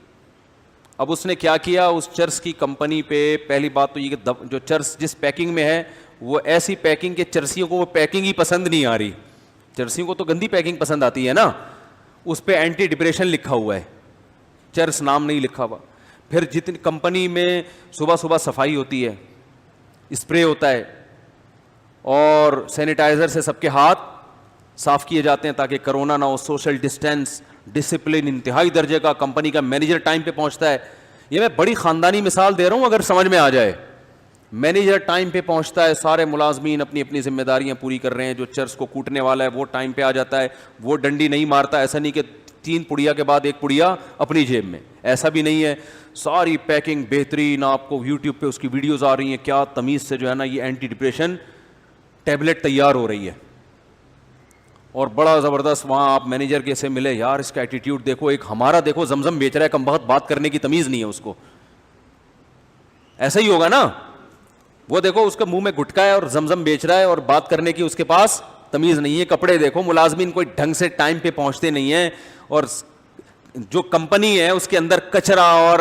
اب اس نے کیا کیا, اس چرس کی کمپنی پہ پہلی بات تو یہ کہ جو چرس جس پیکنگ میں ہے وہ ایسی پیکنگ کے چرسیوں کو وہ پیکنگ ہی پسند نہیں آ رہی. چرسیوں کو تو گندی پیکنگ پسند آتی ہے نا. اس پہ اینٹی ڈپریشن لکھا ہوا ہے, چرس نام نہیں لکھا ہوا. پھر جتنی کمپنی میں صبح صبح صفائی ہوتی ہے, اسپرے ہوتا ہے, اور سینیٹائزر سے سب کے ہاتھ صاف کیے جاتے ہیں تاکہ کرونا نہ ہو, سوشل ڈسٹینس, ڈسپلن انتہائی درجے کا, کمپنی کا مینیجر ٹائم پہ پہنچتا ہے. یہ میں بڑی خاندانی مثال دے رہا ہوں اگر سمجھ میں آ جائے. مینیجر ٹائم پہ پہنچتا ہے, سارے ملازمین اپنی اپنی ذمہ داریاں پوری کر رہے ہیں. جو چرس کو کوٹنے والا ہے وہ ٹائم پہ آ جاتا ہے, وہ ڈنڈی نہیں مارتا, ایسا نہیں کہ 3 پڑیا کے بعد 1 پڑیا اپنی جیب میں, ایسا بھی نہیں ہے. ساری پیکنگ بہترین, آپ کو یوٹیوب پہ اس کی ویڈیوز آ رہی ہیں, کیا تمیز سے جو ہے نا یہ اینٹی ڈپریشن ٹیبلٹ تیار ہو رہی ہے. اور بڑا زبردست وہاں آپ مینیجر کے سے ملے, یار اس کا ایٹیٹیوڈ دیکھو, ایک ہمارا دیکھو زمزم بیچ رہا ہے, کم بہت بات کرنے کی تمیز نہیں ہے اس کو. ایسا ہی ہوگا نا, وہ دیکھو اس کا منہ میں گٹکا ہے اور زمزم بیچ رہا ہے اور بات کرنے کی اس کے پاس تمیز نہیں ہے. کپڑے دیکھو, ملازمین کوئی ڈھنگ سے ٹائم پہ پہنچتے نہیں ہیں, اور جو کمپنی ہے اس کے اندر کچرا, اور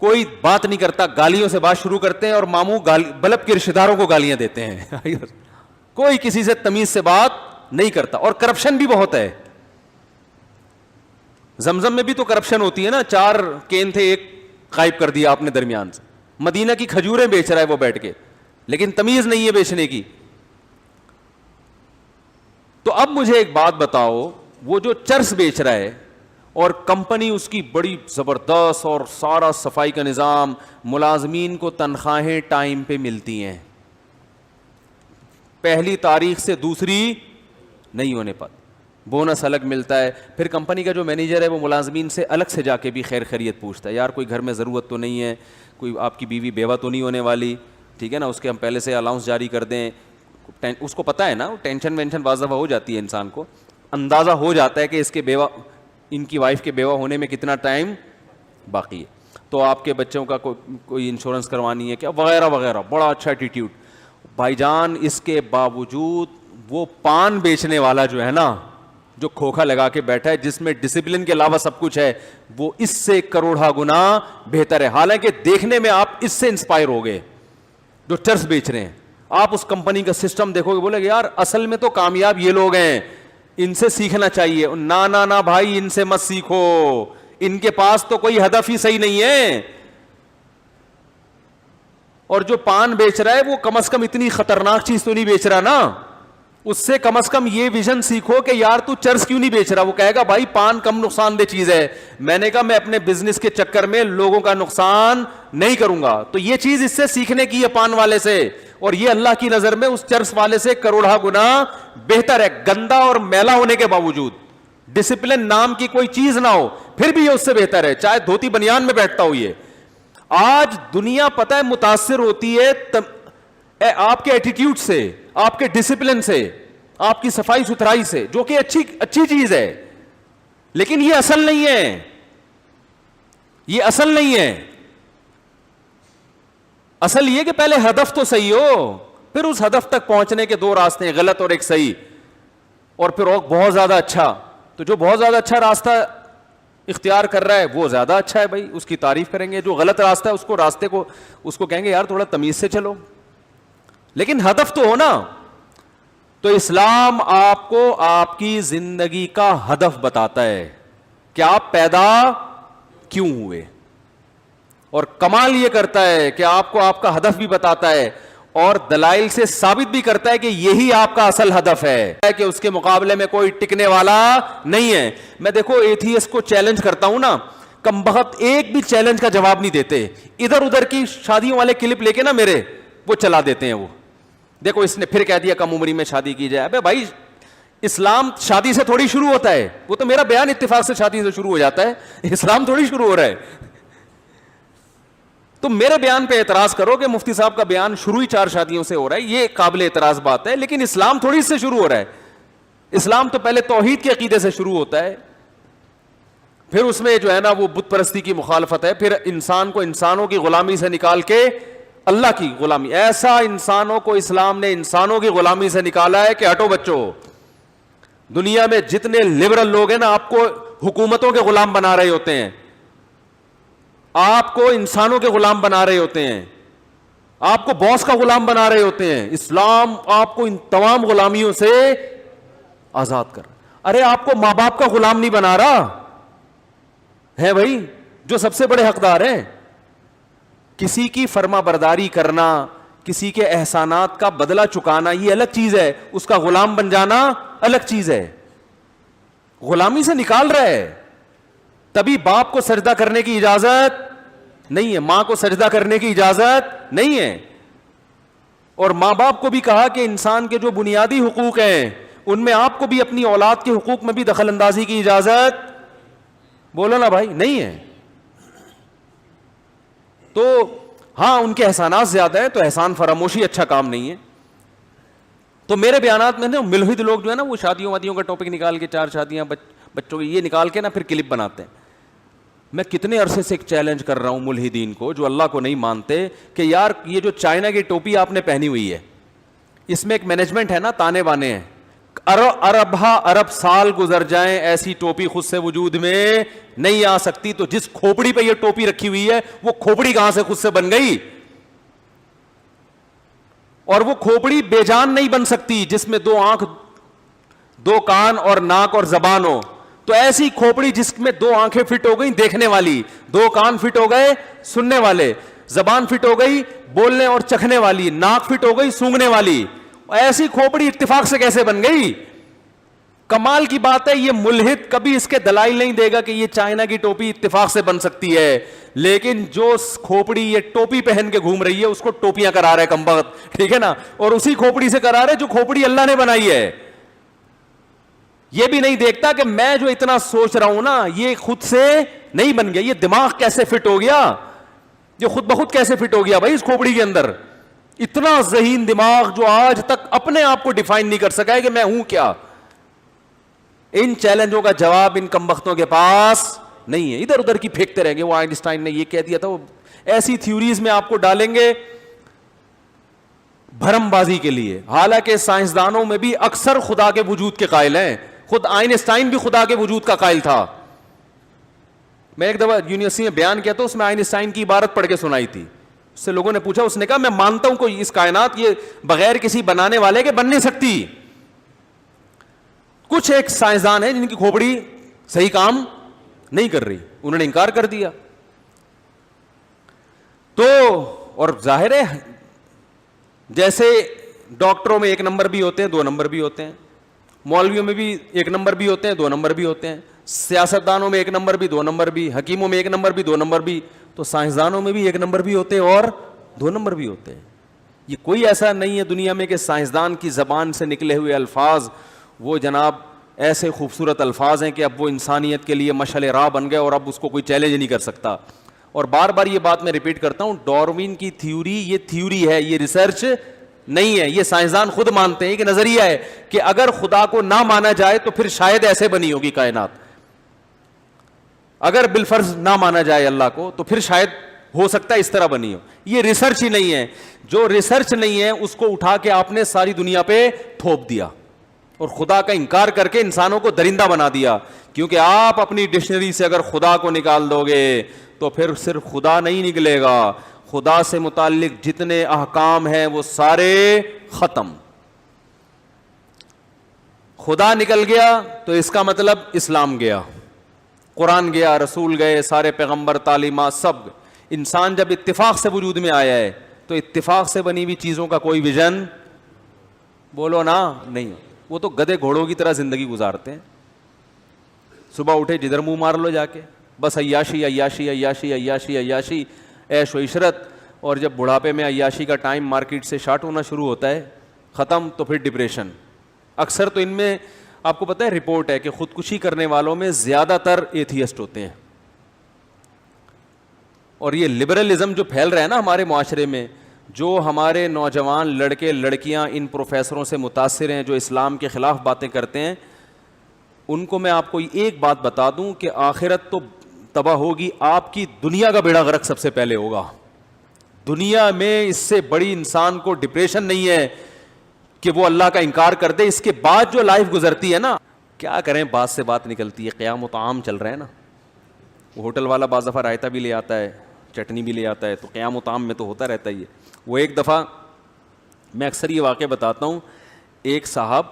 کوئی بات نہیں کرتا, گالیوں سے بات شروع کرتے ہیں اور ماموں بلب کے رشتہ داروں کو گالیاں دیتے ہیں. کوئی کسی سے تمیز سے بات نہیں کرتا, اور کرپشن بھی بہت ہے. زمزم میں بھی تو کرپشن ہوتی ہے نا, 4 کین تھے, 1 غائب کر دیا آپ نے درمیان سے. مدینہ کی کھجوریں بیچ رہا ہے وہ بیٹھ کے, لیکن تمیز نہیں ہے بیچنے کی. تو اب مجھے ایک بات بتاؤ, وہ جو چرس بیچ رہا ہے اور کمپنی اس کی بڑی زبردست اور سارا صفائی کا نظام, ملازمین کو تنخواہیں ٹائم پہ ملتی ہیں, پہلی تاریخ سے دوسری نہیں ہونے پر, بونس الگ ملتا ہے. پھر کمپنی کا جو مینیجر ہے وہ ملازمین سے الگ سے جا کے بھی خیر خیریت پوچھتا ہے, یار کوئی گھر میں ضرورت تو نہیں ہے, کوئی آپ کی بیوی بیوہ تو نہیں ہونے والی, ٹھیک ہے نا, اس کے ہم پہلے سے الاؤنس جاری کر دیں. اس کو پتہ ہے نا, ٹینشن وینشن واضح ہو جاتی ہے, انسان کو اندازہ ہو جاتا ہے کہ اس کے بیوہ, ان کی وائف کے بیوہ ہونے میں کتنا ٹائم باقی ہے, تو آپ کے بچوں کا کوئی انشورنس کروانی ہے کیا, وغیرہ وغیرہ. بڑا اچھا ایٹیٹیوڈ. بھائی جان اس کے باوجود وہ پان بیچنے والا جو ہے نا, جو کھوکھا لگا کے بیٹھا ہے, جس میں ڈسپلن کے علاوہ سب کچھ ہے, وہ اس سے کروڑا گنا بہتر ہے. حالانکہ دیکھنے میں آپ اس سے انسپائر ہو گئے جو چرس بیچ رہے ہیں. آپ اس کمپنی کا سسٹم دیکھو گے, بولے گے یار اصل میں تو کامیاب یہ لوگ ہیں, ان سے سیکھنا چاہیے. نہ بھائی, ان سے مت سیکھو, ان کے پاس تو کوئی ہدف ہی صحیح نہیں ہے. اور جو پان بیچ رہا ہے وہ کم از کم اتنی خطرناک چیز تو نہیں بیچ رہا نا, اس سے کم از کم یہ ویژن سیکھو کہ یار تو چرس کیوں نہیں بیچ رہا. وہ کہے گا بھائی پان کم نقصان دہ چیز ہے, میں نے کہا میں اپنے بزنس کے چکر میں لوگوں کا نقصان نہیں کروں گا. تو یہ چیز اس سے سیکھنے کی ہے پان والے سے, اور یہ اللہ کی نظر میں اس چرس والے سے کروڑا گنا بہتر ہے. گندا اور میلا ہونے کے باوجود, ڈسپلن نام کی کوئی چیز نہ ہو, پھر بھی یہ اس سے بہتر ہے, چاہے دھوتی بنیان میں بیٹھتا ہو. یہ آج دنیا پتہ ہے متاثر ہوتی ہے آپ کے ایٹیٹیوڈ سے, آپ کے ڈسپلن سے, آپ کی صفائی ستھرائی سے, جو کہ اچھی چیز ہے, لیکن یہ اصل نہیں ہے. یہ اصل نہیں ہے. اصل یہ کہ پہلے ہدف تو صحیح ہو, پھر اس ہدف تک پہنچنے کے 2 راستے ہیں, غلط اور ایک صحیح, اور پھر بہت زیادہ اچھا. تو جو بہت زیادہ اچھا راستہ اختیار کر رہا ہے وہ زیادہ اچھا ہے بھائی, اس کی تعریف کریں گے. جو غلط راستہ ہے اس کو کہیں گے یار تھوڑا تمیز سے چلو, لیکن ہدف تو ہو نا. تو اسلام آپ کو آپ کی زندگی کا ہدف بتاتا ہے کہ آپ پیدا کیوں ہوئے, اور کمال یہ کرتا ہے کہ آپ کو آپ کا ہدف بھی بتاتا ہے, اور دلائل سے ثابت بھی کرتا ہے کہ یہی آپ کا اصل ہدف ہے, کہ اس کے مقابلے میں کوئی ٹکنے والا نہیں ہے. میں دیکھو ایتھیسٹ کو چیلنج کرتا ہوں نا, کم بخت ایک بھی چیلنج کا جواب نہیں دیتے. ادھر ادھر کی شادیوں والے کلپ لے کے نا میرے وہ چلا دیتے ہیں. وہ دیکھو اس نے پھر کہہ دیا کم عمری میں شادی کی جائے. ابے بھائی اسلام شادی سے تھوڑی شروع ہوتا ہے, وہ تو میرا بیان اتفاق سے شادی سے شروع ہو جاتا ہے, اسلام تھوڑی شروع ہو رہا ہے. تم میرے بیان پہ اعتراض کرو کہ مفتی صاحب کا بیان شروع ہی 4 شادیوں سے ہو رہا ہے, یہ قابل اعتراض بات ہے, لیکن اسلام تھوڑی اس سے شروع ہو رہا ہے. اسلام تو پہلے توحید کے عقیدے سے شروع ہوتا ہے, پھر اس میں جو ہے نا وہ بت پرستی کی مخالفت ہے, پھر انسان کو انسانوں کی غلامی سے نکال کے اللہ کی غلامی. ایسا انسانوں کو اسلام نے انسانوں کی غلامی سے نکالا ہے کہ ہٹو بچوں. دنیا میں جتنے لبرل لوگ ہیں نا آپ کو حکومتوں کے غلام بنا رہے ہوتے ہیں, آپ کو انسانوں کے غلام بنا رہے ہوتے ہیں, آپ کو باس کا غلام بنا رہے ہوتے ہیں. اسلام آپ کو ان تمام غلامیوں سے آزاد کر. ارے آپ کو ماں باپ کا غلام نہیں بنا رہا ہے بھائی, جو سب سے بڑے حقدار ہیں. کسی کی فرما برداری کرنا, کسی کے احسانات کا بدلہ چکانا یہ الگ چیز ہے, اس کا غلام بن جانا الگ چیز ہے. غلامی سے نکال رہا ہے. تبھی باپ کو سجدہ کرنے کی اجازت نہیں ہے, ماں کو سجدہ کرنے کی اجازت نہیں ہے. اور ماں باپ کو بھی کہا کہ انسان کے جو بنیادی حقوق ہیں ان میں آپ کو بھی اپنی اولاد کے حقوق میں بھی دخل اندازی کی اجازت, بولو نا بھائی, نہیں ہے. تو ہاں ان کے احسانات زیادہ ہیں, تو احسان فراموشی اچھا کام نہیں ہے. تو میرے بیانات میں نا ملحد لوگ جو ہے نا وہ شادیوں وادیوں کا ٹاپک نکال کے, 4 شادیاں بچوں کی, یہ نکال کے نا پھر کلپ بناتے ہیں. میں کتنے عرصے سے ایک چیلنج کر رہا ہوں ملحدین کو جو اللہ کو نہیں مانتے کہ یار یہ جو چائنا کی ٹوپی آپ نے پہنی ہوئی ہے اس میں ایک مینجمنٹ ہے نا, تانے بانے ہیں, ارب سال گزر جائیں ایسی ٹوپی خود سے وجود میں نہیں آ سکتی. تو جس کھوپڑی پہ یہ ٹوپی رکھی ہوئی ہے وہ کھوپڑی کہاں سے خود سے بن گئی؟ اور وہ کھوپڑی بے جان نہیں بن سکتی جس میں 2 آنکھ 2 کان اور ناک اور زبان ہو. تو ایسی کھوپڑی جس میں 2 آنکھیں فٹ ہو گئی دیکھنے والی, 2 کان فٹ ہو گئے سننے والے, زبان فٹ ہو گئی بولنے اور چکھنے والی, ناک فٹ ہو گئی سونگنے والی, ایسی کھوپڑی اتفاق سے کیسے بن گئی؟ کمال کی بات ہے, یہ ملحد کبھی اس کے دلائل نہیں دے گا کہ یہ چائنا کی ٹوپی اتفاق سے بن سکتی ہے, لیکن جو کھوپڑی یہ ٹوپی پہن کے گھوم رہی ہے اس کو ٹوپیاں کرا رہا ہے کمبخت, ٹھیک ہے نا, اور اسی کھوپڑی سے کرا رہا ہے جو کھوپڑی اللہ نے بنائی ہے. یہ بھی نہیں دیکھتا کہ میں جو اتنا سوچ رہا ہوں نا یہ خود سے نہیں بن گیا, یہ دماغ کیسے فٹ ہو گیا, یہ خود بخود کیسے فٹ ہو گیا بھائی اس کھوپڑی کے اندر. اتنا ذہین دماغ جو آج تک اپنے آپ کو ڈیفائن نہیں کر سکا ہے کہ میں ہوں کیا. ان چیلنجوں کا جواب ان کمبختوں کے پاس نہیں ہے, ادھر ادھر کی پھینکتے رہیں گے. وہ آئنسٹائن نے یہ کہہ دیا تھا, وہ ایسی تھیوریز میں آپ کو ڈالیں گے بھرم بازی کے لیے. حالانکہ سائنسدانوں میں بھی اکثر خدا کے وجود کے قائل ہیں, خود آئنسٹائن بھی خدا کے وجود کا قائل تھا. میں ایک دفعہ یونیورسٹی میں بیان کیا تو اس میں آئنسٹائن کی عبارت پڑھ کے سنائی تھی. اس سے لوگوں نے پوچھا, اس نے کہا میں مانتا ہوں کوئی اس کائنات یہ بغیر کسی بنانے والے کے بن نہیں سکتی. کچھ ایک سائنسدان ہیں جن کی کھوپڑی صحیح کام نہیں کر رہی, انہوں نے انکار کر دیا. تو اور ظاہر ہے جیسے ڈاکٹروں میں 1 نمبر بھی ہوتے ہیں 2 نمبر بھی ہوتے ہیں, مولویوں میں بھی 1 نمبر بھی ہوتے ہیں 2 نمبر بھی ہوتے ہیں, سیاستدانوں میں 1 نمبر بھی 2 نمبر بھی, حکیموں میں 1 نمبر بھی 2 نمبر بھی, تو سائنسدانوں میں بھی 1 نمبر بھی ہوتے ہیں اور 2 نمبر بھی ہوتے ہیں. یہ کوئی ایسا نہیں ہے دنیا میں کہ سائنسدان کی زبان سے نکلے ہوئے الفاظ وہ جناب ایسے خوبصورت الفاظ ہیں کہ اب وہ انسانیت کے لیے مشعل راہ بن گئے اور اب اس کو کوئی چیلنج نہیں کر سکتا. اور بار بار یہ بات میں ریپیٹ کرتا ہوں, ڈاروین کی تھیوری یہ تھیوری ہے, یہ ریسرچ نہیں ہے. یہ سائنسدان خود مانتے ہیں کہ نظریہ ہے کہ اگر خدا کو نہ مانا جائے تو پھر شاید ایسے بنی ہوگی کائنات. اگر بالفرض نہ مانا جائے اللہ کو تو پھر شاید ہو سکتا ہے اس طرح بنی ہو. یہ ریسرچ ہی نہیں ہے. جو ریسرچ نہیں ہے اس کو اٹھا کے آپ نے ساری دنیا پہ تھوپ دیا اور خدا کا انکار کر کے انسانوں کو درندہ بنا دیا. کیونکہ آپ اپنی ڈکشنری سے اگر خدا کو نکال دو گے تو پھر صرف خدا نہیں نکلے گا, خدا سے متعلق جتنے احکام ہیں وہ سارے ختم. خدا نکل گیا تو اس کا مطلب اسلام گیا, قرآن گیا, رسول گئے, سارے پیغمبر, تعلیمات سب. انسان جب اتفاق سے وجود میں آیا ہے تو اتفاق سے بنی ہوئی چیزوں کا کوئی ویژن بولو نا نہیں. وہ تو گدے گھوڑوں کی طرح زندگی گزارتے ہیں, صبح اٹھے جدھر منہ مار لو جا کے, بس عیاشی عیاشی عیاشی عیاشی عیاشی, عیش و عشرت. اور جب بڑھاپے میں عیاشی کا ٹائم مارکیٹ سے شارٹ ہونا شروع ہوتا ہے, ختم, تو پھر ڈپریشن. اکثر تو ان میں آپ کو پتہ ہے رپورٹ ہے کہ خودکشی کرنے والوں میں زیادہ تر ایتھیسٹ ہوتے ہیں. اور یہ لبرلزم جو پھیل رہا ہے نا ہمارے معاشرے میں, جو ہمارے نوجوان لڑکے لڑکیاں ان پروفیسروں سے متاثر ہیں جو اسلام کے خلاف باتیں کرتے ہیں, ان کو میں آپ کو ایک بات بتا دوں کہ آخرت تو تباہ ہوگی, آپ کی دنیا کا بیڑا غرق سب سے پہلے ہوگا. دنیا میں اس سے بڑی انسان کو ڈپریشن نہیں ہے کہ وہ اللہ کا انکار کر دے. اس کے بعد جو لائف گزرتی ہے نا, کیا کریں, بات سے بات نکلتی ہے. قیام و طعام چل رہا ہے نا, وہ ہوٹل والا بعض دفعہ رائتا بھی لے آتا ہے, چٹنی بھی لے آتا ہے, تو قیام و طعام میں تو ہوتا رہتا ہی ہے. وہ ایک دفعہ میں اکثر یہ واقعہ بتاتا ہوں, ایک صاحب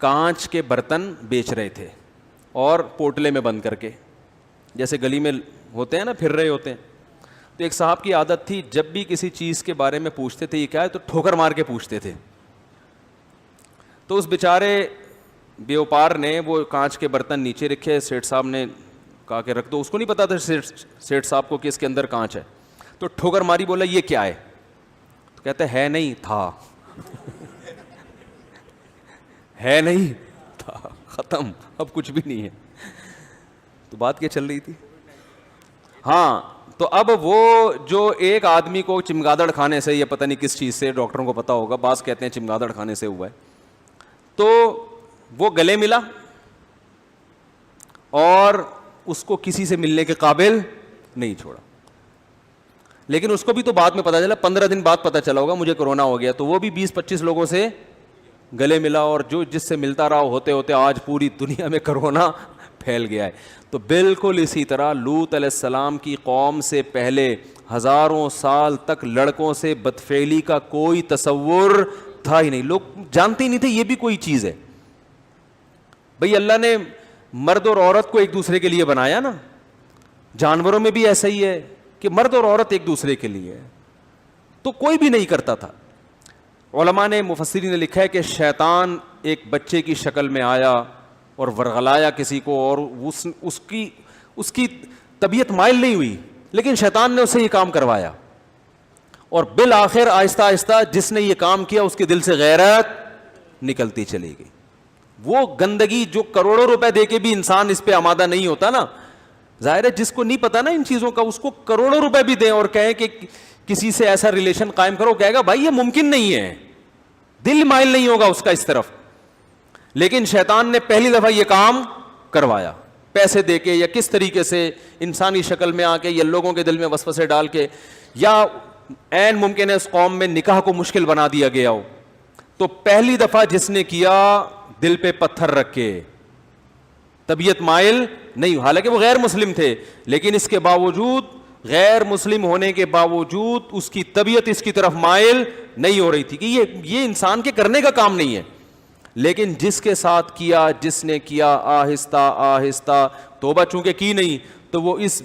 کانچ کے برتن بیچ رہے تھے اور پوٹلے میں بند کر کے, جیسے گلی میں ہوتے ہیں نا, پھر رہے ہوتے ہیں. تو ایک صاحب کی عادت تھی, جب بھی کسی چیز کے بارے میں پوچھتے تھے یہ کیا ہے, تو ٹھوکر مار کے پوچھتے تھے. تو اس بیچارے بیوپار نے وہ کانچ کے برتن نیچے رکھے, سیٹھ صاحب نے کہا کہ رکھ دو. اس کو نہیں پتا تھا سیٹھ صاحب کو کہ اس کے اندر کانچ ہے. تو ٹھوکر ماری, بولا یہ کیا ہے, تو کہتے ہے نہیں تھا ہے نہیں تھا, ختم, اب کچھ بھی نہیں ہے. تو بات کیا چل رہی تھی؟ ہاں, تو اب وہ جو ایک آدمی کو چمگادڑ کھانے سے, یا پتہ نہیں کس چیز سے, ڈاکٹروں کو پتا ہوگا, بعض کہتے ہیں چمگادڑ کھانے سے ہوا ہے, تو وہ گلے ملا اور اس کو کسی سے ملنے کے قابل نہیں چھوڑا. لیکن اس کو بھی تو بعد میں پتا چلا, 15 دن بعد پتا چلا ہوگا مجھے کرونا ہو گیا, تو وہ بھی 20-25 لوگوں سے گلے ملا, اور جو جس سے ملتا رہا ہوتے ہوتے آج پوری دنیا میں کرونا پھیل گیا ہے. تو بالکل اسی طرح لوط علیہ السلام کی قوم سے پہلے ہزاروں سال تک لڑکوں سے بدفعلی کا کوئی تصور تھا ہی نہیں. لوگ جانتے ہی نہیں تھے یہ بھی کوئی چیز ہے. بھئی اللہ نے مرد اور عورت کو ایک دوسرے کے لیے بنایا نا, جانوروں میں بھی ایسا ہی ہے کہ مرد اور عورت ایک دوسرے کے لیے ہے, تو کوئی بھی نہیں کرتا تھا. علماء نے, مفسرین نے لکھا ہے کہ شیطان ایک بچے کی شکل میں آیا اور ورغلایا کسی کو, اور اس کی طبیعت مائل نہیں ہوئی, لیکن شیطان نے اسے یہ کام کروایا, اور بالآخر آہستہ آہستہ جس نے یہ کام کیا اس کے دل سے غیرت نکلتی چلی گئی. وہ گندگی جو کروڑوں روپے دے کے بھی انسان اس پہ آمادہ نہیں ہوتا نا, ظاہر ہے جس کو نہیں پتا نا ان چیزوں کا, اس کو کروڑوں روپے بھی دیں اور کہیں کہ کسی سے ایسا ریلیشن قائم کرو, کہے گا بھائی یہ ممکن نہیں ہے, دل مائل نہیں ہوگا اس کا اس طرف. لیکن شیطان نے پہلی دفعہ یہ کام کروایا, پیسے دے کے یا کس طریقے سے, انسانی شکل میں آ کے, یا لوگوں کے دل میں وسوسے ڈال کے, یا عین ممکن ہے اس قوم میں نکاح کو مشکل بنا دیا گیا ہو. تو پہلی دفعہ جس نے کیا, دل پہ پتھر رکھ کے, طبیعت مائل نہیں, حالانکہ وہ غیر مسلم تھے, لیکن اس کے باوجود, غیر مسلم ہونے کے باوجود اس کی طبیعت اس کی طرف مائل نہیں ہو رہی تھی کہ یہ انسان کے کرنے کا کام نہیں ہے. لیکن جس کے ساتھ کیا, جس نے کیا, آہستہ آہستہ توبہ چونکہ کی نہیں, تو وہ اس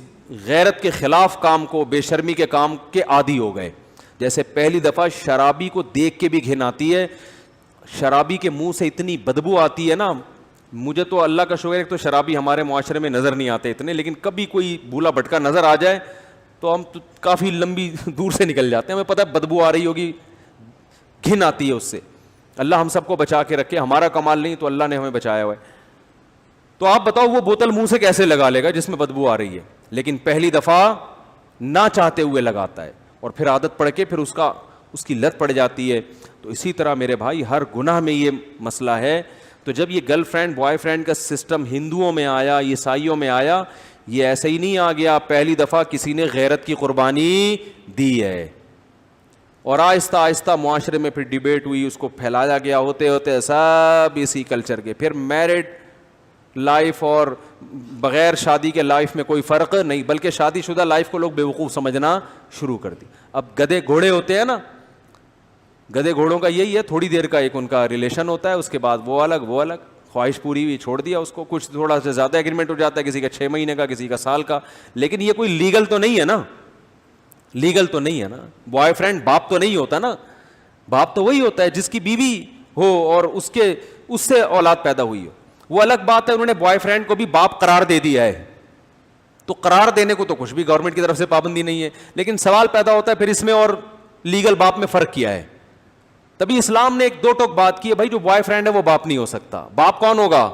غیرت کے خلاف کام کو, بے شرمی کے کام کے عادی ہو گئے. جیسے پہلی دفعہ شرابی کو دیکھ کے بھی گھن آتی ہے, شرابی کے منہ سے اتنی بدبو آتی ہے نا. مجھے تو اللہ کا شکر ہے تو شرابی ہمارے معاشرے میں نظر نہیں آتے اتنے, لیکن کبھی کوئی بھولا بھٹکا نظر آ جائے تو ہم تو کافی لمبی دور سے نکل جاتے ہیں, ہمیں پتہ ہے بدبو آ رہی ہوگی, گھن آتی ہے اس سے. اللہ ہم سب کو بچا کے رکھے, ہمارا کمال نہیں تو اللہ نے ہمیں بچایا ہوا ہے. تو آپ بتاؤ وہ بوتل منہ سے کیسے لگا لے گا جس میں بدبو آ رہی ہے, لیکن پہلی دفعہ نہ چاہتے ہوئے لگاتا ہے, اور پھر عادت پڑ کے پھر اس کی لت پڑ جاتی ہے. تو اسی طرح میرے بھائی ہر گناہ میں یہ مسئلہ ہے. تو جب یہ گرل فرینڈ بوائے فرینڈ کا سسٹم ہندوؤں میں آیا, عیسائیوں میں آیا, یہ ایسے ہی نہیں آ گیا, پہلی دفعہ کسی نے غیرت کی قربانی دی ہے, اور آہستہ آہستہ معاشرے میں پھر ڈیبیٹ ہوئی, اس کو پھیلایا گیا, ہوتے ہوتے سب اسی کلچر کے. پھر میرڈ لائف اور بغیر شادی کے لائف میں کوئی فرق نہیں, بلکہ شادی شدہ لائف کو لوگ بیوقوف سمجھنا شروع کر دی. اب گدھے گھوڑے ہوتے ہیں نا, گدھے گھوڑوں کا یہی ہے, تھوڑی دیر کا ایک ان کا ریلیشن ہوتا ہے, اس کے بعد وہ الگ, خواہش پوری ہوئی چھوڑ دیا اس کو. کچھ تھوڑا سا زیادہ ایگریمنٹ ہو جاتا ہے, کسی کا 6 مہینے کا, کسی کا سال کا, لیکن یہ کوئی لیگل تو نہیں ہے نا, لیگل تو نہیں ہے نا. بوائے فرینڈ باپ تو نہیں ہوتا نا, باپ تو وہی ہوتا ہے جس کی بیوی ہو اور اس سے اولاد پیدا ہوئی ہو. وہ الگ بات ہے, انہوں نے بوائے فرینڈ کو بھی باپ قرار دے دیا ہے, تو قرار دینے کو تو کچھ بھی گورنمنٹ کی طرف سے پابندی نہیں ہے, لیکن سوال پیدا ہوتا ہے پھر اس میں اور لیگل باپ میں فرق کیا ہے. تبھی اسلام نے ایک دو ٹوک بات کی ہے, بھائی جو بوائے فرینڈ ہے وہ باپ نہیں ہو سکتا. باپ کون ہوگا؟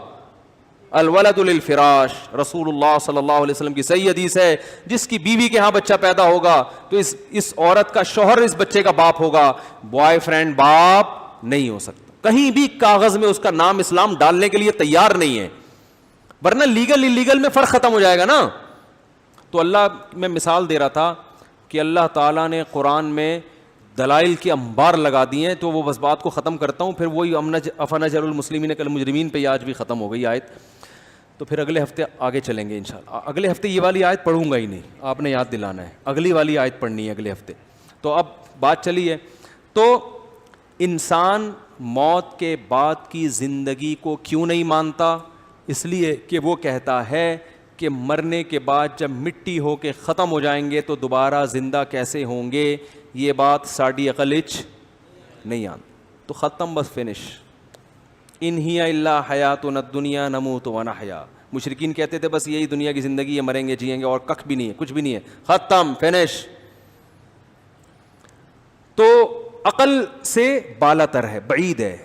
الولد للفراش، رسول اللہ صلی اللہ علیہ وسلم کی صحیح حدیث ہے، جس کی بیوی کے ہاں بچہ پیدا ہوگا تو اس عورت کا شوہر اس بچے کا باپ ہوگا، بوائے فرینڈ باپ نہیں ہو سکتا، کہیں بھی کاغذ میں اس کا نام اسلام ڈالنے کے لیے تیار نہیں ہے، ورنہ لیگل انلیگل میں فرق ختم ہو جائے گا نا. تو اللہ، میں مثال دے رہا تھا کہ اللہ تعالیٰ نے قرآن میں دلائل کی انبار لگا دی ہیں، تو وہ بس بات کو ختم کرتا ہوں، پھر وہی افنجعل المسلمین کالمجرمین پہ آج بھی ختم ہو گئی آیت. تو پھر اگلے ہفتے آگے چلیں گے انشاءاللہ. اگلے ہفتے یہ والی آیت پڑھوں گا ہی نہیں، آپ نے یاد دلانا ہے، اگلی والی آیت پڑھنی ہے اگلے ہفتے. تو اب بات چلی ہے، تو انسان موت کے بعد کی زندگی کو کیوں نہیں مانتا؟ اس لیے کہ وہ کہتا ہے کہ مرنے کے بعد جب مٹی ہو کے ختم ہو جائیں گے تو دوبارہ زندہ کیسے ہوں گے، یہ بات ساڈی عقل وچ نہیں آتی. تو ختم، بس فنش. ان ہی الا حیاتنا الدنیا نموت ونحیا. مشرکین کہتے تھے بس یہی دنیا کی زندگی ہے، مریں گے جئیں گے، اور ککھ بھی نہیں ہے، کچھ بھی نہیں ہے، ختم، فنش. تو عقل سے بالا تر ہے، بعید ہے.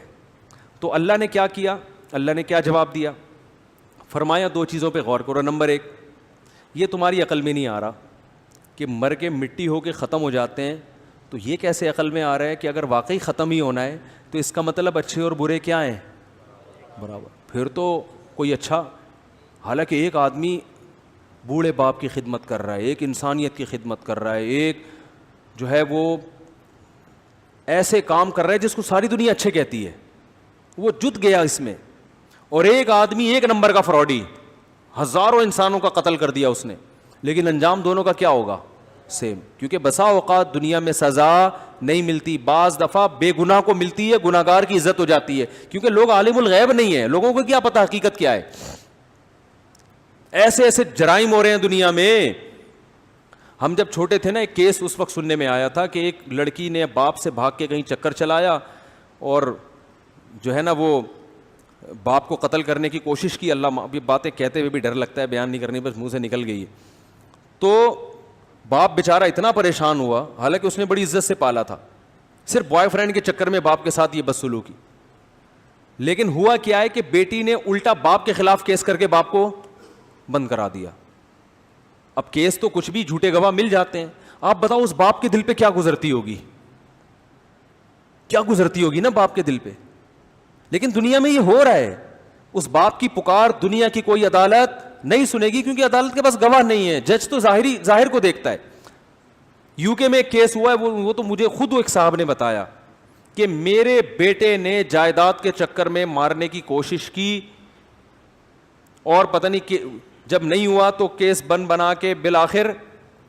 تو اللہ نے کیا کیا؟ اللہ نے کیا جواب دیا؟ فرمایا دو چیزوں پہ غور کرو. نمبر ایک، یہ تمہاری عقل میں نہیں آ رہا کہ مر کے مٹی ہو کے ختم ہو جاتے ہیں، تو یہ کیسے عقل میں آ رہا ہے کہ اگر واقعی ختم ہی ہونا ہے تو اس کا مطلب اچھے اور برے کیا ہیں؟ برابر. پھر تو کوئی اچھا، حالانکہ ایک آدمی بوڑھے باپ کی خدمت کر رہا ہے، ایک انسانیت کی خدمت کر رہا ہے، ایک جو ہے وہ ایسے کام کر رہا ہے جس کو ساری دنیا اچھے کہتی ہے، وہ جت گیا اس میں. اور ایک آدمی ایک نمبر کا فراڈی، ہزاروں انسانوں کا قتل کر دیا اس نے، لیکن انجام دونوں کا کیا ہوگا؟ سیم. کیونکہ بسا اوقات دنیا میں سزا نہیں ملتی، بعض دفعہ بے گناہ کو ملتی ہے، گناہ گار کی عزت ہو جاتی ہے، کیونکہ لوگ عالم الغیب نہیں ہیں، لوگوں کو کیا پتہ حقیقت کیا ہے. ایسے ایسے جرائم ہو رہے ہیں دنیا میں. ہم جب چھوٹے تھے نا، ایک کیس اس وقت سننے میں آیا تھا کہ ایک لڑکی نے باپ سے بھاگ کے کہیں چکر چلایا اور جو ہے نا وہ باپ کو قتل کرنے کی کوشش کی. اللہ، ابھی باتیں کہتے ہوئے بھی ڈر لگتا ہے، بیان نہیں کرنی، بس منہ سے نکل گئی. تو باپ بیچارہ اتنا پریشان ہوا، حالانکہ اس نے بڑی عزت سے پالا تھا، صرف بوائے فرینڈ کے چکر میں باپ کے ساتھ یہ بدسلوکی. لیکن ہوا کیا ہے کہ بیٹی نے الٹا باپ کے خلاف کیس کر کے باپ کو بند کرا دیا. اب کیس تو کچھ بھی، جھوٹے گواہ مل جاتے ہیں. آپ بتاؤ اس باپ کے دل پہ کیا گزرتی ہوگی، کیا گزرتی ہوگی نا باپ کے دل پہ. لیکن دنیا میں یہ ہو رہا ہے. اس باپ کی پکار دنیا کی کوئی عدالت نہیں سنے گی، کیونکہ عدالت کے پاس گواہ نہیں ہے، جج تو ظاہر کو دیکھتا ہے. یو کے میں ایک کیس ہوا ہے، وہ تو مجھے خود ایک صاحب نے بتایا کہ میرے بیٹے نے جائیداد کے چکر میں مارنے کی کوشش کی، اور پتہ نہیں کہ جب نہیں ہوا تو کیس بنا کے بالآخر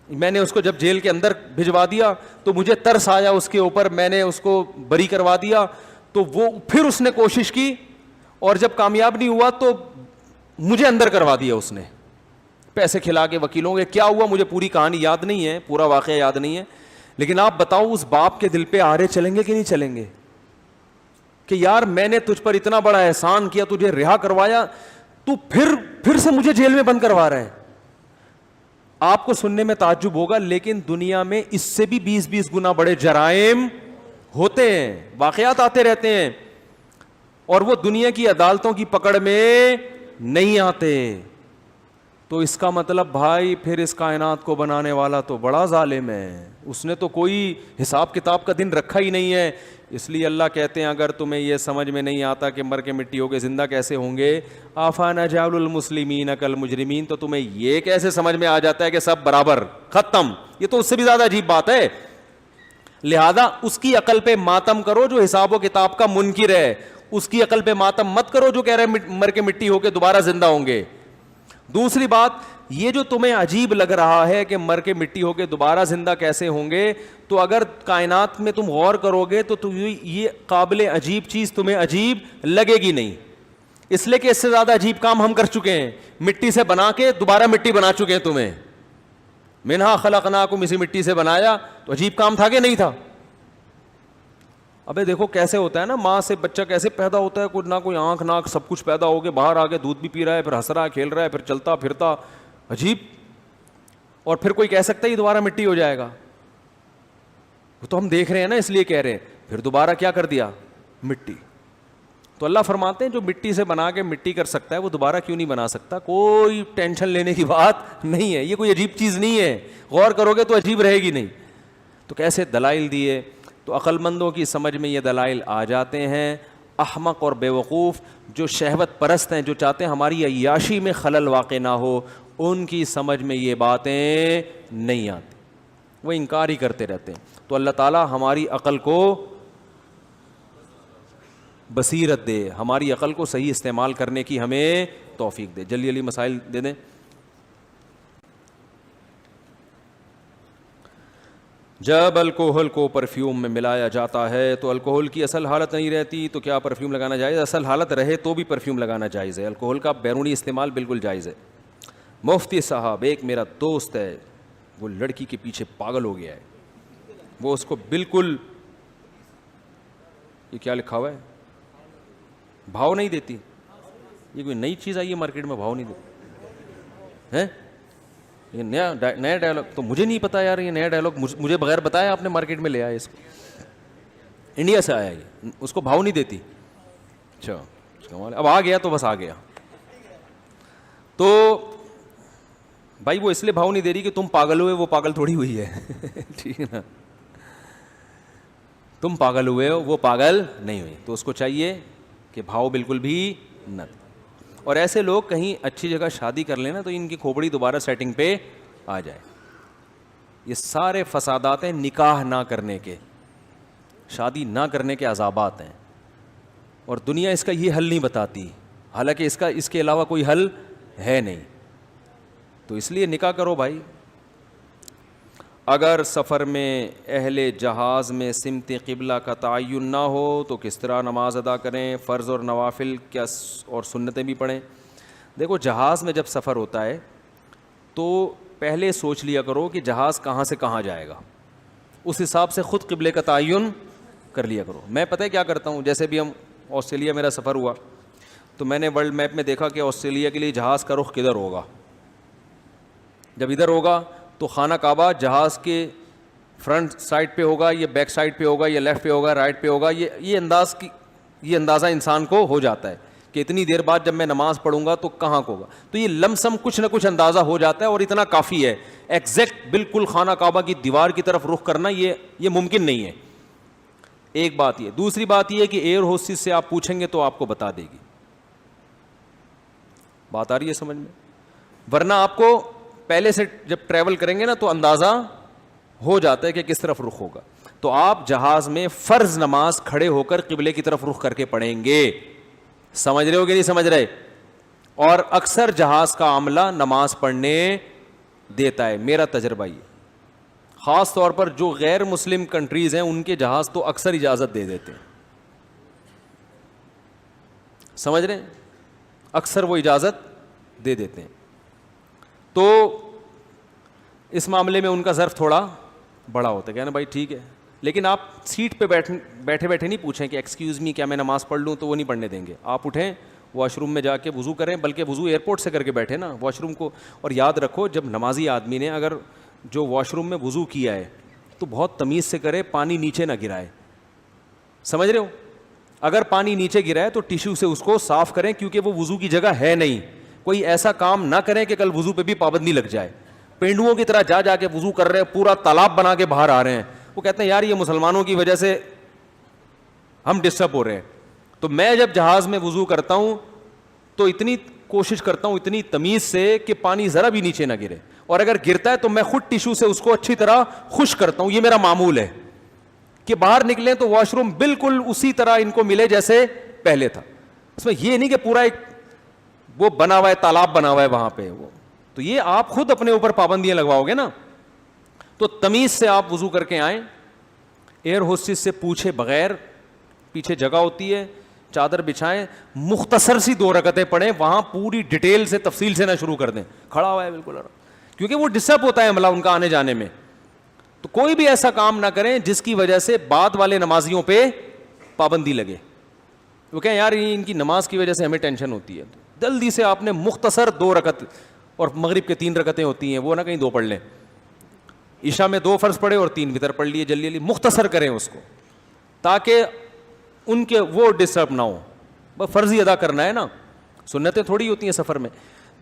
میں نے اس کو جب جیل کے اندر بھجوا دیا تو مجھے ترس آیا اس کے اوپر، میں نے اس کو بری کروا دیا. تو وہ پھر اس نے کوشش کی اور جب کامیاب نہیں ہوا تو مجھے اندر کروا دیا اس نے، پیسے کھلا کے وکیلوں کے. کیا ہوا مجھے پوری کہانی یاد نہیں ہے، پورا واقعہ یاد نہیں ہے، لیکن آپ بتاؤ اس باپ کے دل پہ آرے چلیں گے کہ نہیں چلیں گے کہ یار میں نے تجھ پر اتنا بڑا احسان کیا، تجھے رہا کروایا، تو پھر سے مجھے جیل میں بند کروا رہا ہے. آپ کو سننے میں تعجب ہوگا، لیکن دنیا میں اس سے بھی 20 گنا بڑے جرائم ہوتے ہیں، واقعات آتے رہتے ہیں، اور وہ دنیا کی عدالتوں کی پکڑ میں نہیں آتے. تو اس کا مطلب بھائی پھر اس کائنات کو بنانے والا تو بڑا ظالم ہے، اس نے تو کوئی حساب کتاب کا دن رکھا ہی نہیں ہے. اس لیے اللہ کہتے ہیں اگر تمہیں یہ سمجھ میں نہیں آتا کہ مر کے مٹی ہو کے زندہ کیسے ہوں گے، افنجعل المسلمین کالمجرمین، تو تمہیں یہ کیسے سمجھ میں آ جاتا ہے کہ سب برابر، ختم. یہ تو اس سے بھی زیادہ عجیب بات ہے. لہذا اس کی عقل پہ ماتم کرو جو حساب و کتاب کا منکر ہے، اس کی عقل پہ ماتم مت کرو جو کہہ رہے ہیں مر کے مٹی ہو کے دوبارہ زندہ ہوں گے. دوسری بات، یہ جو تمہیں عجیب لگ رہا ہے کہ مر کے مٹی ہو کے دوبارہ زندہ کیسے ہوں گے، تو اگر کائنات میں تم غور کرو گے تو یہ قابل عجیب چیز تمہیں عجیب لگے گی نہیں، اس لیے کہ اس سے زیادہ عجیب کام ہم کر چکے ہیں. مٹی سے بنا کے دوبارہ مٹی بنا چکے ہیں تمہیں. منہا خلقناکم، اسی مٹی سے بنایا، تو عجیب کام تھا کہ نہیں تھا؟ ابے دیکھو کیسے ہوتا ہے نا، ماں سے بچہ کیسے پیدا ہوتا ہے، کوئی نہ کوئی آنکھ ناک سب کچھ پیدا ہو کے باہر آ کے دودھ بھی پی رہا ہے، پھر ہنس رہا ہے، کھیل رہا ہے، پھر چلتا پھرتا، عجیب. اور پھر کوئی کہہ سکتا ہے یہ دوبارہ مٹی ہو جائے گا؟ وہ تو ہم دیکھ رہے ہیں نا، اس لیے کہہ رہے ہیں. پھر دوبارہ کیا کر دیا؟ مٹی. تو اللہ فرماتے ہیں جو مٹی سے بنا کے مٹی کر سکتا ہے وہ دوبارہ کیوں نہیں بنا سکتا؟ کوئی ٹینشن لینے کی بات نہیں ہے, یہ کوئی عجیب چیز نہیں ہے, غور کرو گے تو عجیب رہے گی نہیں. تو کیسے دلائل دیے, تو عقل مندوں کی سمجھ میں یہ دلائل آ جاتے ہیں. احمق اور بیوقوف جو شہوت پرست ہیں, جو چاہتے ہیں ہماری عیاشی میں خلل واقع نہ ہو, ان کی سمجھ میں یہ باتیں نہیں آتی, وہ انکار ہی کرتے رہتے ہیں. تو اللہ تعالیٰ ہماری عقل کو بصیرت دے, ہماری عقل کو صحیح استعمال کرنے کی ہمیں توفیق دے. جلدی جلدی مسائل دے دیں. جب الکوہل کو پرفیوم میں ملایا جاتا ہے تو الکوہل کی اصل حالت نہیں رہتی, تو کیا پرفیوم لگانا جائز؟ اصل حالت رہے تو بھی پرفیوم لگانا جائز ہے. الکوہل کا بیرونی استعمال بالکل جائز ہے. مفتی صاحب, ایک میرا دوست ہے, وہ لڑکی کے پیچھے پاگل ہو گیا ہے, وہ اس کو بالکل, یہ کیا لکھا ہوا ہے, بھاؤ نہیں دیتی. یہ کوئی نئی چیز آئی ہے مارکیٹ میں, بھاؤ نہیں دیتی ہے, یہ نیا ڈائلاگ تو مجھے نہیں پتا یار. یہ نیا ڈائلاگ مجھے بغیر بتایا آپ نے مارکیٹ میں لے آیا, اس کو انڈیا سے آیا یہ, اس کو بھاؤ نہیں دیتی. اچھا اب آ گیا تو بس آ گیا. تو بھائی وہ اس لیے بھاؤ نہیں دے رہی کہ تم پاگل ہوئے, وہ پاگل تھوڑی ہوئی ہے. ٹھیک ہے نا, تم پاگل ہوئے ہو, وہ پاگل نہیں ہوئی. تو اس کو چاہیے کہ بھاؤ بالکل بھی نہ. اور ایسے لوگ کہیں اچھی جگہ شادی کر لینا تو ان کی کھوپڑی دوبارہ سیٹنگ پہ آ جائے. یہ سارے فسادات ہیں نکاح نہ کرنے کے, شادی نہ کرنے کے عذابات ہیں, اور دنیا اس کا یہ حل نہیں بتاتی, حالانکہ اس کے علاوہ کوئی حل ہے نہیں. تو اس لیے نکاح کرو بھائی. اگر سفر میں اہل جہاز میں سمت قبلہ کا تعین نہ ہو تو کس طرح نماز ادا کریں؟ فرض اور نوافل کیا اور سنتیں بھی پڑھیں؟ دیکھو جہاز میں جب سفر ہوتا ہے تو پہلے سوچ لیا کرو کہ جہاز کہاں سے کہاں جائے گا, اس حساب سے خود قبلے کا تعین کر لیا کرو. میں پتہ ہے کیا کرتا ہوں, جیسے بھی ہم آسٹریلیا میرا سفر ہوا تو میں نے ورلڈ میپ میں دیکھا کہ آسٹریلیا کے لیے جہاز کا رخ کدھر ہوگا. جب ادھر ہوگا تو خانہ کعبہ جہاز کے فرنٹ سائڈ پہ ہوگا, یا بیک سائڈ پہ ہوگا, یا لیفٹ پہ ہوگا, رائٹ پہ ہوگا. یہ اندازہ انسان کو ہو جاتا ہے کہ اتنی دیر بعد جب میں نماز پڑھوں گا تو کہاں کو ہوگا. تو یہ لمسم کچھ نہ کچھ اندازہ ہو جاتا ہے, اور اتنا کافی ہے. ایگزیکٹ بالکل خانہ کعبہ کی دیوار کی طرف رخ کرنا یہ ممکن نہیں ہے. ایک بات یہ. دوسری بات یہ کہ ایئر ہوسٹس سے آپ پوچھیں گے تو آپ کو بتا دے گی. بات آ رہی ہے سمجھ میں؟ ورنہ آپ کو پہلے سے جب ٹریول کریں گے نا تو اندازہ ہو جاتا ہے کہ کس طرف رخ ہوگا. تو آپ جہاز میں فرض نماز کھڑے ہو کر قبلے کی طرف رخ کر کے پڑھیں گے. سمجھ رہے ہو کہ نہیں سمجھ رہے؟ اور اکثر جہاز کا عملہ نماز پڑھنے دیتا ہے, میرا تجربہ یہ. خاص طور پر جو غیر مسلم کنٹریز ہیں ان کے جہاز تو اکثر اجازت دے دیتے ہیں. سمجھ رہے ہیں؟ اکثر وہ اجازت دے دیتے ہیں. تو اس معاملے میں ان کا ظرف تھوڑا بڑا ہوتا ہے, کہنا بھائی ٹھیک ہے. لیکن آپ سیٹ پہ بیٹھے بیٹھے نہیں پوچھیں کہ ایکسکیوز می کیا میں نماز پڑھ لوں, تو وہ نہیں پڑھنے دیں گے. آپ اٹھیں, واش روم میں جا کے وضو کریں, بلکہ وضو ایئرپورٹ سے کر کے بیٹھے نا واش روم کو. اور یاد رکھو جب نمازی آدمی نے اگر جو واش روم میں وضو کیا ہے تو بہت تمیز سے کرے, پانی نیچے نہ گرائے. سمجھ رہے ہو؟ اگر پانی نیچے گرا ہے تو ٹیشو سے اس کو صاف کریں, کیونکہ وہ وضو کی جگہ ہے نہیں. کوئی ایسا کام نہ کریں کہ کل وضو پہ بھی پابندی لگ جائے. پینڈوؤں کی طرح جا کے وضو کر رہے ہیں, پورا تالاب بنا کے باہر آ رہے ہیں. وہ کہتے ہیں یار یہ مسلمانوں کی وجہ سے ہم ڈسٹرب ہو رہے ہیں. تو میں جب جہاز میں وضو کرتا ہوں تو اتنی کوشش کرتا ہوں اتنی تمیز سے کہ پانی ذرا بھی نیچے نہ گرے, اور اگر گرتا ہے تو میں خود ٹیشو سے اس کو اچھی طرح خشک کرتا ہوں. یہ میرا معمول ہے کہ باہر نکلیں تو واش روم بالکل اسی طرح ان کو ملے جیسے پہلے تھا. اس میں یہ نہیں کہ پورا ایک وہ بنا ہوا ہے, تالاب بنا ہوا ہے وہاں پہ. وہ تو یہ آپ خود اپنے اوپر پابندیاں لگواؤ گے نا. تو تمیز سے آپ وضو کر کے آئیں, ایئر ہوسٹس سے پوچھے بغیر, پیچھے جگہ ہوتی ہے, چادر بچھائیں, مختصر سی 2 رکعتیں پڑھیں, وہاں پوری ڈیٹیل سے تفصیل سے نہ شروع کر دیں. کھڑا ہوا ہے بالکل, کیونکہ وہ ڈسٹرب ہوتا ہے عملہ ان کا آنے جانے میں. تو کوئی بھی ایسا کام نہ کریں جس کی وجہ سے بعد والے نمازیوں پہ پابندی لگے. وہ کہیں یار ان کی نماز کی وجہ سے ہمیں ٹینشن ہوتی ہے. جلدی سے آپ نے مختصر 2 رکعت, اور مغرب کے 3 رکعتیں ہوتی ہیں, وہ نہ کہیں 2 پڑھ لیں. عشاء میں 2 فرض پڑھے اور 3 وتر پڑھ لیے. جلدی جلدی مختصر کریں اس کو, تاکہ ان کے وہ ڈسٹرب نہ ہو. بس فرض ہی ادا کرنا ہے نا, سنتیں تھوڑی ہوتی ہیں سفر میں.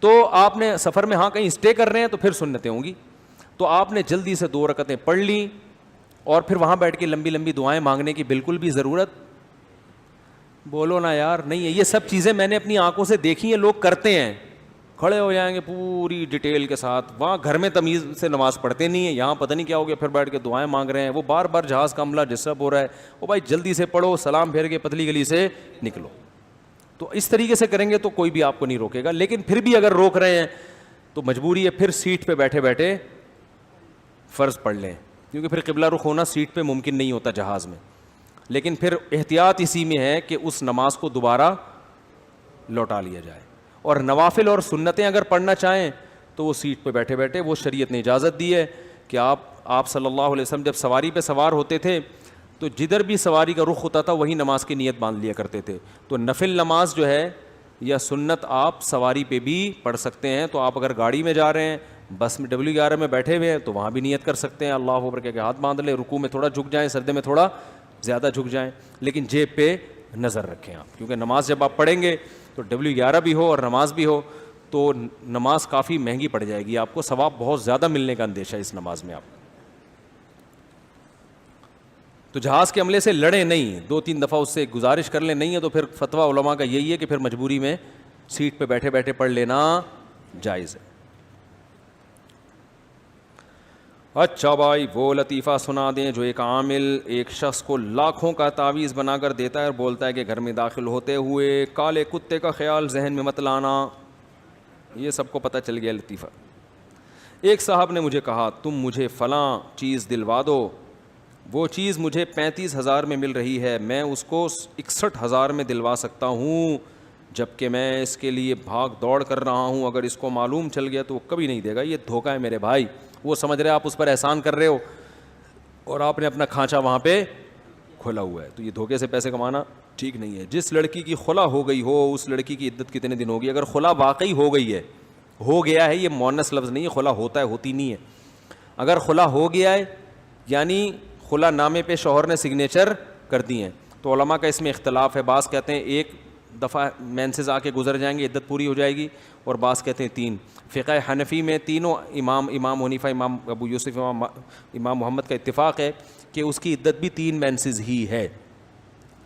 تو آپ نے سفر میں ہاں کہیں اسٹے کر رہے ہیں تو پھر سنتیں ہوں گی. تو آپ نے جلدی سے 2 رکعتیں پڑھ لیں, اور پھر وہاں بیٹھ کے لمبی لمبی دعائیں مانگنے کی بالکل بھی ضرورت بولو نا یار نہیں ہے. یہ سب چیزیں میں نے اپنی آنکھوں سے دیکھی ہیں, لوگ کرتے ہیں, کھڑے ہو جائیں گے پوری ڈیٹیل کے ساتھ, وہاں گھر میں تمیز سے نماز پڑھتے نہیں ہیں, یہاں پتہ نہیں کیا ہو گیا, پھر بیٹھ کے دعائیں مانگ رہے ہیں. وہ بار بار جہاز کا عملہ ڈسٹرب ہو رہا ہے, وہ بھائی جلدی سے پڑھو, سلام پھیر کے پتلی گلی سے نکلو. تو اس طریقے سے کریں گے تو کوئی بھی آپ کو نہیں روکے گا. لیکن پھر بھی اگر روک رہے ہیں تو مجبوری ہے, پھر سیٹ پہ بیٹھے بیٹھے فرض پڑھ لیں, کیونکہ پھر قبلہ رخ ہونا سیٹ پہ ممکن نہیں ہوتا جہاز میں. لیکن پھر احتیاط اسی میں ہے کہ اس نماز کو دوبارہ لوٹا لیا جائے. اور نوافل اور سنتیں اگر پڑھنا چاہیں تو وہ سیٹ پہ بیٹھے بیٹھے, وہ شریعت نے اجازت دی ہے کہ آپ صلی اللہ علیہ وسلم جب سواری پہ سوار ہوتے تھے تو جدھر بھی سواری کا رخ ہوتا تھا وہی نماز کی نیت باندھ لیا کرتے تھے. تو نفل نماز جو ہے یا سنت آپ سواری پہ بھی پڑھ سکتے ہیں. تو آپ اگر گاڑی میں جا رہے ہیں, بس میں W11 میں بیٹھے ہوئے ہیں تو وہاں بھی نیت کر سکتے ہیں, اللہ اکبر کہہ کے ہاتھ باندھ لیں, رکوع میں تھوڑا جھک جائیں, سجدے میں تھوڑا زیادہ جھک جائیں, لیکن جیب پہ نظر رکھیں آپ, کیونکہ نماز جب آپ پڑھیں گے تو W11 بھی ہو اور نماز بھی ہو تو نماز کافی مہنگی پڑ جائے گی آپ کو, ثواب بہت زیادہ ملنے کا اندیشہ ہے اس نماز میں. آپ تو جہاز کے عملے سے لڑیں نہیں, 2-3 دفعہ اس سے گزارش کر لیں, نہیں ہے تو پھر فتویٰ علماء کا یہی ہے کہ پھر مجبوری میں سیٹ پہ بیٹھے بیٹھے پڑھ لینا جائز ہے. اچھا بھائی, وہ لطیفہ سنا دیں جو ایک عامل ایک شخص کو لاکھوں کا تعویذ بنا کر دیتا ہے اور بولتا ہے کہ گھر میں داخل ہوتے ہوئے کالے کتے کا خیال ذہن میں مت لانا. یہ سب کو پتہ چل گیا لطیفہ. ایک صاحب نے مجھے کہا تم مجھے فلاں چیز دلوا دو, وہ چیز مجھے 35,000 میں مل رہی ہے, میں اس کو 61,000 میں دلوا سکتا ہوں, جبکہ میں اس کے لیے بھاگ دوڑ کر رہا ہوں. اگر اس کو معلوم چل گیا تو وہ کبھی نہیں دے گا. یہ دھوکہ ہے میرے بھائی. وہ سمجھ رہے آپ اس پر احسان کر رہے ہو اور آپ نے اپنا کھانچا وہاں پہ کھولا ہوا ہے. تو یہ دھوکے سے پیسے کمانا ٹھیک نہیں ہے. جس لڑکی کی خلا ہو گئی ہو اس لڑکی کی عدت کتنے دن ہوگی. اگر خلا واقعی ہو گئی ہے, ہو گیا ہے, یہ مؤنث لفظ نہیں ہے, خلا ہوتا ہے ہوتی نہیں ہے. اگر خلا ہو گیا ہے یعنی خلا نامے پہ شوہر نے سگنیچر کر دی ہیں, تو علماء کا اس میں اختلاف ہے. بعض کہتے ہیں 1 دفعہ مینسز آ کے گزر جائیں گے عدت پوری ہو جائے گی, اور بعض کہتے ہیں 3. فقہ حنفی میں تینوں امام حنیفہ, امام ابو یوسف, امام محمد کا اتفاق ہے کہ اس کی عدت بھی 3 مینسز ہی ہے.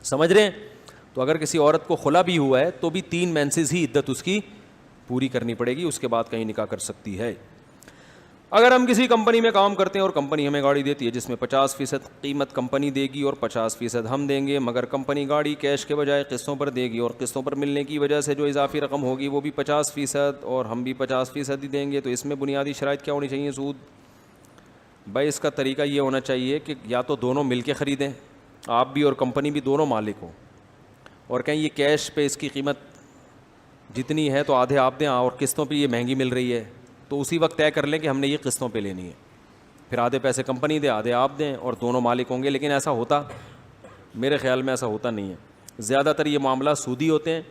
سمجھ رہے ہیں؟ تو اگر کسی عورت کو خلا بھی ہوا ہے تو بھی 3 مینسز ہی عدت اس کی پوری کرنی پڑے گی, اس کے بعد کہیں نکاح کر سکتی ہے. اگر ہم کسی کمپنی میں کام کرتے ہیں اور کمپنی ہمیں گاڑی دیتی ہے جس میں 50% قیمت کمپنی دے گی اور 50% ہم دیں گے, مگر کمپنی گاڑی کیش کے بجائے قسطوں پر دے گی, اور قسطوں پر ملنے کی وجہ سے جو اضافی رقم ہوگی وہ بھی 50% اور ہم بھی 50% ہی دیں گے, تو اس میں بنیادی شرائط کیا ہونی چاہیے؟ سود. بھائی اس کا طریقہ یہ ہونا چاہیے کہ یا تو دونوں مل کے خریدیں, آپ بھی اور کمپنی بھی دونوں مالک ہوں, اور کہیں یہ کیش پہ اس کی قیمت جتنی ہے تو آدھے آپ دیں, اور قسطوں پہ یہ مہنگی مل رہی ہے تو اسی وقت طے کر لیں کہ ہم نے یہ قسطوں پہ لینی ہے, پھر آدھے پیسے کمپنی دے آدھے آپ دیں اور دونوں مالک ہوں گے. لیکن ایسا ہوتا میرے خیال میں ایسا ہوتا نہیں ہے. زیادہ تر یہ معاملہ سودی ہوتے ہیں.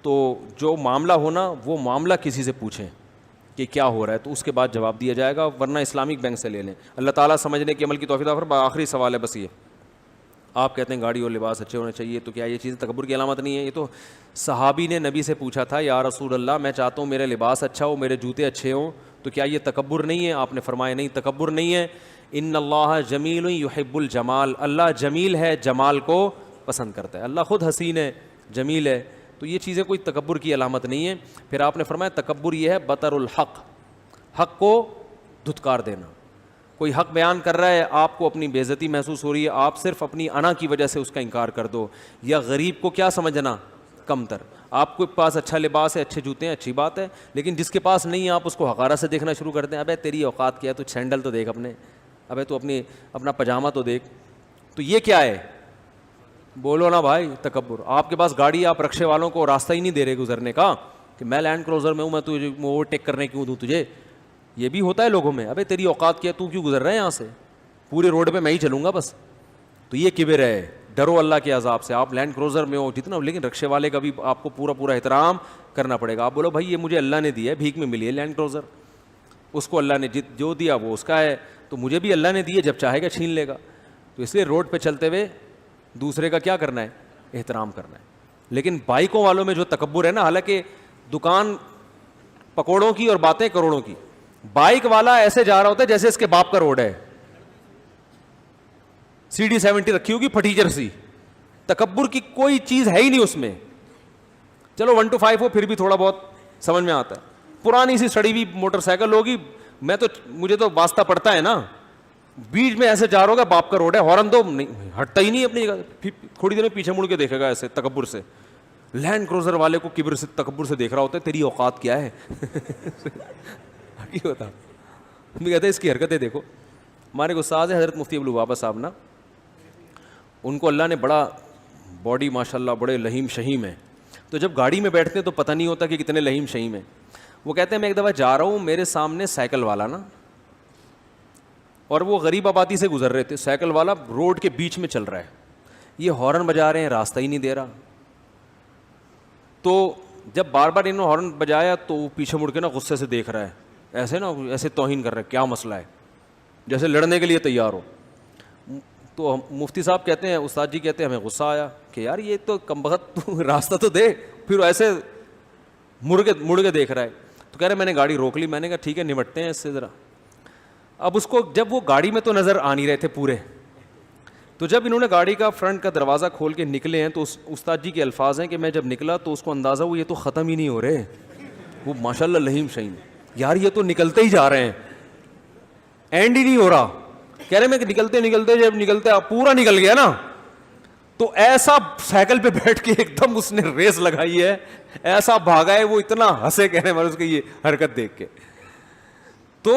تو جو معاملہ ہونا وہ معاملہ کسی سے پوچھیں کہ کیا ہو رہا ہے, تو اس کے بعد جواب دیا جائے گا, ورنہ اسلامک بینک سے لے لیں. اللہ تعالیٰ سمجھنے کی عمل کی توفیق عطا فرمائے. آخری سوال ہے بس یہ, آپ کہتے ہیں گاڑی اور لباس اچھے ہونے چاہیے, تو کیا یہ چیز تکبر کی علامت نہیں ہے؟ یہ تو صحابی نے نبی سے پوچھا تھا, یا رسول اللہ میں چاہتا ہوں میرے لباس اچھا ہو, میرے جوتے اچھے ہوں, تو کیا یہ تکبر نہیں ہے؟ آپ نے فرمایا نہیں, تکبر نہیں ہے. ان اللہ جمیل یحب الجمال, اللہ جمیل ہے, جمال کو پسند کرتا ہے. اللہ خود حسین ہے, جمیل ہے, تو یہ چیزیں کوئی تکبر کی علامت نہیں ہے. پھر آپ نے فرمایا تکبر یہ ہے بطر الحق, حق کو دھتکار دینا. کوئی حق بیان کر رہا ہے, آپ کو اپنی بے عزتی محسوس ہو رہی ہے, آپ صرف اپنی انا کی وجہ سے اس کا انکار کر دو. یا غریب کو کیا سمجھنا؟ کم تر. آپ کے پاس اچھا لباس ہے, اچھے جوتے ہیں, اچھی بات ہے, لیکن جس کے پاس نہیں ہے آپ اس کو حقارہ سے دیکھنا شروع کر دیں. ابے تیری اوقات کیا ہے, تو سینڈل تو دیکھ اپنے, ابے تو اپنا پاجامہ تو دیکھ. تو یہ کیا ہے؟ بولو نا بھائی, تکبر. آپ کے پاس گاڑی, آپ رکشے والوں کو راستہ ہی نہیں دے رہے گزرنے کا کہ میں لینڈ کروزر میں ہوں, میں تجھے اوور ٹیک کرنے کیوں دوں تجھے. یہ بھی ہوتا ہے لوگوں میں, ابے تیری اوقات کیا, تو کیوں گزر رہا ہے یہاں سے, پورے روڈ پہ میں ہی چلوں گا بس. تو یہ کبر ہے. ڈرو اللہ کے عذاب سے. آپ لینڈ کروزر میں ہو جتنا, لیکن رکشے والے کا بھی آپ کو پورا احترام کرنا پڑے گا. آپ بولو بھائی یہ مجھے اللہ نے دیا ہے, بھیک میں ملی ہے لینڈ کروزر, اس کو اللہ نے جو دیا وہ اس کا ہے, تو مجھے بھی اللہ نے دی ہے, جب چاہے گا چھین لے گا. تو اس لیے روڈ پہ چلتے ہوئے دوسرے کا کیا کرنا ہے؟ احترام کرنا ہے. لیکن بائکوں والوں میں جو تکبر ہے نا، حالانکہ دکان پکوڑوں کی اور باتیں کروڑوں کی، بائک والا ایسے جا رہا ہوتا ہے جیسے اس کے باپ کا روڈ ہے، CD70 رکھی ہوگی پھٹیچر سی، تکبر کی کوئی چیز ہے ہی نہیں اس میں. چلو 1 to 5 ہو پھر بھی تھوڑا بہت سمجھ میں آتا ہے. پرانی سی سڑی ہوئی موٹر سائیکل ہوگی، مجھے تو واسطہ پڑتا ہے نا، بیچ میں ایسے جا رہا ہوگا، باپ کا روڈ ہے، ہارن دو، نہیں ہٹتا ہی نہیں اپنی جگہ، تھوڑی دیر میں پیچھے مڑ کے دیکھے گا ایسے تکبر سے. لینڈ کروزر والے کو کبر سے تکبر سے دیکھ رہا ہوتا ہے، تیری اوقات کیا ہے. ہوتا کہتے ہیں اس کی حرکتیں دیکھو. ہمارے کو استاد ہے حضرت مفتی ابوالبابا صاحب نا، ان کو اللہ نے بڑا باڈی ماشاء اللہ بڑے لہیم شہیم ہے، تو جب گاڑی میں بیٹھتے ہیں تو پتہ نہیں ہوتا کہ کتنے لہیم شہیم ہیں. وہ کہتے ہیں میں ایک دفعہ جا رہا ہوں، میرے سامنے سائیکل والا نا، اور وہ غریب آبادی سے گزر رہے تھے، سائیکل والا روڈ کے بیچ میں چل رہا ہے، یہ ہارن بجا رہے ہیں، راستہ ہی نہیں دے رہا. تو جب بار بار انہوں نے ہارن بجایا تو وہ پیچھے مڑ کے نا غصے سے دیکھ رہا ہے، ایسے نا ایسے توہین کر رہا ہے، کیا مسئلہ ہے، جیسے لڑنے کے لیے تیار ہو. تو مفتی صاحب کہتے ہیں، استاد جی کہتے ہیں ہمیں غصہ آیا کہ یار یہ تو کمبخت تو راستہ تو دے، پھر ایسے مڑ کے دیکھ رہا ہے. تو کہہ رہے میں نے گاڑی روک لی، میں نے کہا ٹھیک ہے نمٹتے ہیں اس سے ذرا. اب اس کو جب وہ گاڑی میں تو نظر آ نہیں رہے تھے پورے، تو جب انہوں نے گاڑی کا فرنٹ کا دروازہ کھول کے نکلے ہیں تو استاد جی کے الفاظ ہیں کہ میں جب نکلا تو اس کو اندازہ ہوا یہ تو ختم ہی نہیں ہو رہے، وہ ماشاء اللہ لہیم شہیم، یار یہ تو نکلتے ہی جا رہے ہیں، اینڈ ہی نہیں ہو رہا. کہہ رہے میں نکلتے جب نکلتے پورا نکل گیا نا، تو ایسا سائیکل پہ بیٹھ کے ایک دم اس نے ریس لگائی ہے، ایسا بھاگا ہے، وہ اتنا ہنسے کہنے والے اس کی یہ حرکت دیکھ کے. تو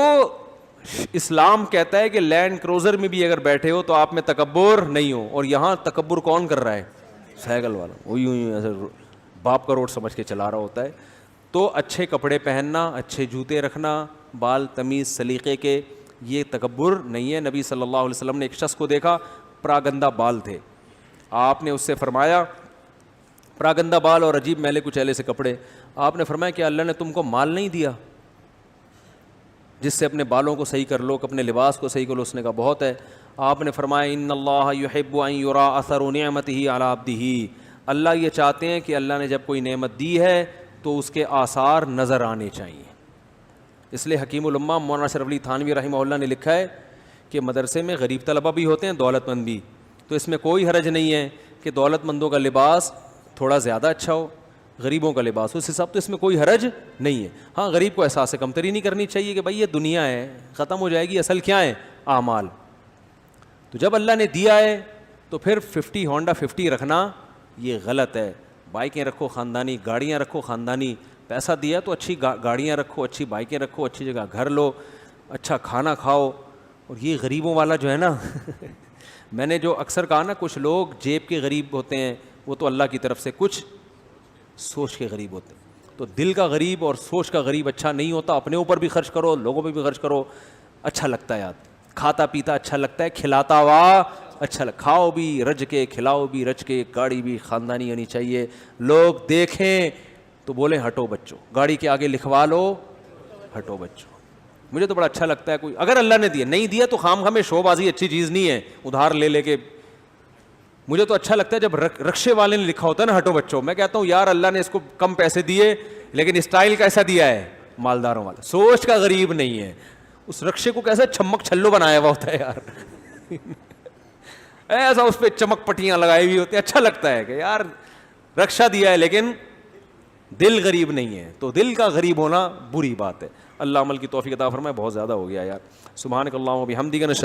اسلام کہتا ہے کہ لینڈ کروزر میں بھی اگر بیٹھے ہو تو آپ میں تکبر نہیں ہو. اور یہاں تکبر کون کر رہا ہے؟ سائیکل والا، وہ یوں ایسے باپ کا روڈ سمجھ کے چلا رہا ہوتا ہے. تو اچھے کپڑے پہننا، اچھے جوتے رکھنا، بال تمیز سلیقے کے، یہ تکبر نہیں ہے. نبی صلی اللہ علیہ وسلم نے ایک شخص کو دیکھا، پراگندہ بال تھے، آپ نے اس سے فرمایا، پراگندہ بال اور عجیب میلے کچیلے سے کپڑے، آپ نے فرمایا کہ اللہ نے تم کو مال نہیں دیا جس سے اپنے بالوں کو صحیح کر لو، اپنے لباس کو صحیح کر لو؟ اس نے کہا بہت ہے. آپ نے فرمایا ان اللہ یحب ان یرا اثر نعمتہ علی عبدہ، اللہ یہ چاہتے ہیں کہ اللہ نے جب کوئی نعمت دی ہے تو اس کے آثار نظر آنے چاہیے. اس لیے حکیم الامہ مولانا اشرف علی تھانوی رحمہ اللہ نے لکھا ہے کہ مدرسے میں غریب طلبہ بھی ہوتے ہیں، دولت مند بھی، تو اس میں کوئی حرج نہیں ہے کہ دولت مندوں کا لباس تھوڑا زیادہ اچھا ہو، غریبوں کا لباس اس حساب، تو اس میں کوئی حرج نہیں ہے. ہاں غریب کو احساس کمتری نہیں کرنی چاہیے کہ بھائی یہ دنیا ہے ختم ہو جائے گی، اصل کیا ہے؟ اعمال. تو جب اللہ نے دیا ہے تو پھر 50 ہونڈا 50 رکھنا یہ غلط ہے. بائکیں رکھو خاندانی، گاڑیاں رکھو خاندانی، پیسہ دیا تو اچھی گاڑیاں رکھو، اچھی بائکیں رکھو، اچھی جگہ گھر لو، اچھا کھانا کھاؤ. اور یہ غریبوں والا جو ہے نا میں نے جو اکثر کہا نا، کچھ لوگ جیب کے غریب ہوتے ہیں، وہ تو اللہ کی طرف سے کچھ سوچ کے غریب ہوتے ہیں. تو دل کا غریب اور سوچ کا غریب اچھا نہیں ہوتا. اپنے اوپر بھی خرچ کرو، لوگوں پہ بھی خرچ کرو، اچھا لگتا ہے. یاد کھاتا پیتا اچھا لگتا ہے، کھلاتا ہوا اچھا کھاؤ بھی رج کے، کھلاؤ بھی رج کے، گاڑی بھی خاندانی ہونی چاہیے. لوگ دیکھیں تو بولیں ہٹو بچوں، گاڑی کے آگے لکھوا لو ہٹو بچوں. مجھے تو بڑا اچھا لگتا ہے. کوئی اگر اللہ نے دیا، نہیں دیا تو خام خواہ میں شو بازی اچھی چیز نہیں ہے، ادھار لے لے کے. مجھے تو اچھا لگتا ہے جب رکشے والے نے لکھا ہوتا ہے نا ہٹو بچوں، میں کہتا ہوں یار اللہ نے اس کو کم پیسے دیے لیکن اسٹائل کیسا دیا ہے؟ مالداروں والا. سوچ کا غریب نہیں ہے. اس رکشے کو کیسا چھمک چھلو بنایا ہوا ہوتا ہے یار ایسا اس پہ چمک پٹیاں لگائی ہوئی ہوتی ہیں. اچھا لگتا ہے کہ یار رکشہ دیا ہے لیکن دل غریب نہیں ہے. تو دل کا غریب ہونا بری بات ہے. اللہ عمل کی توفیق عطا فرمائے. بہت زیادہ ہو گیا یار. سبحانک اللہم و بحمدک.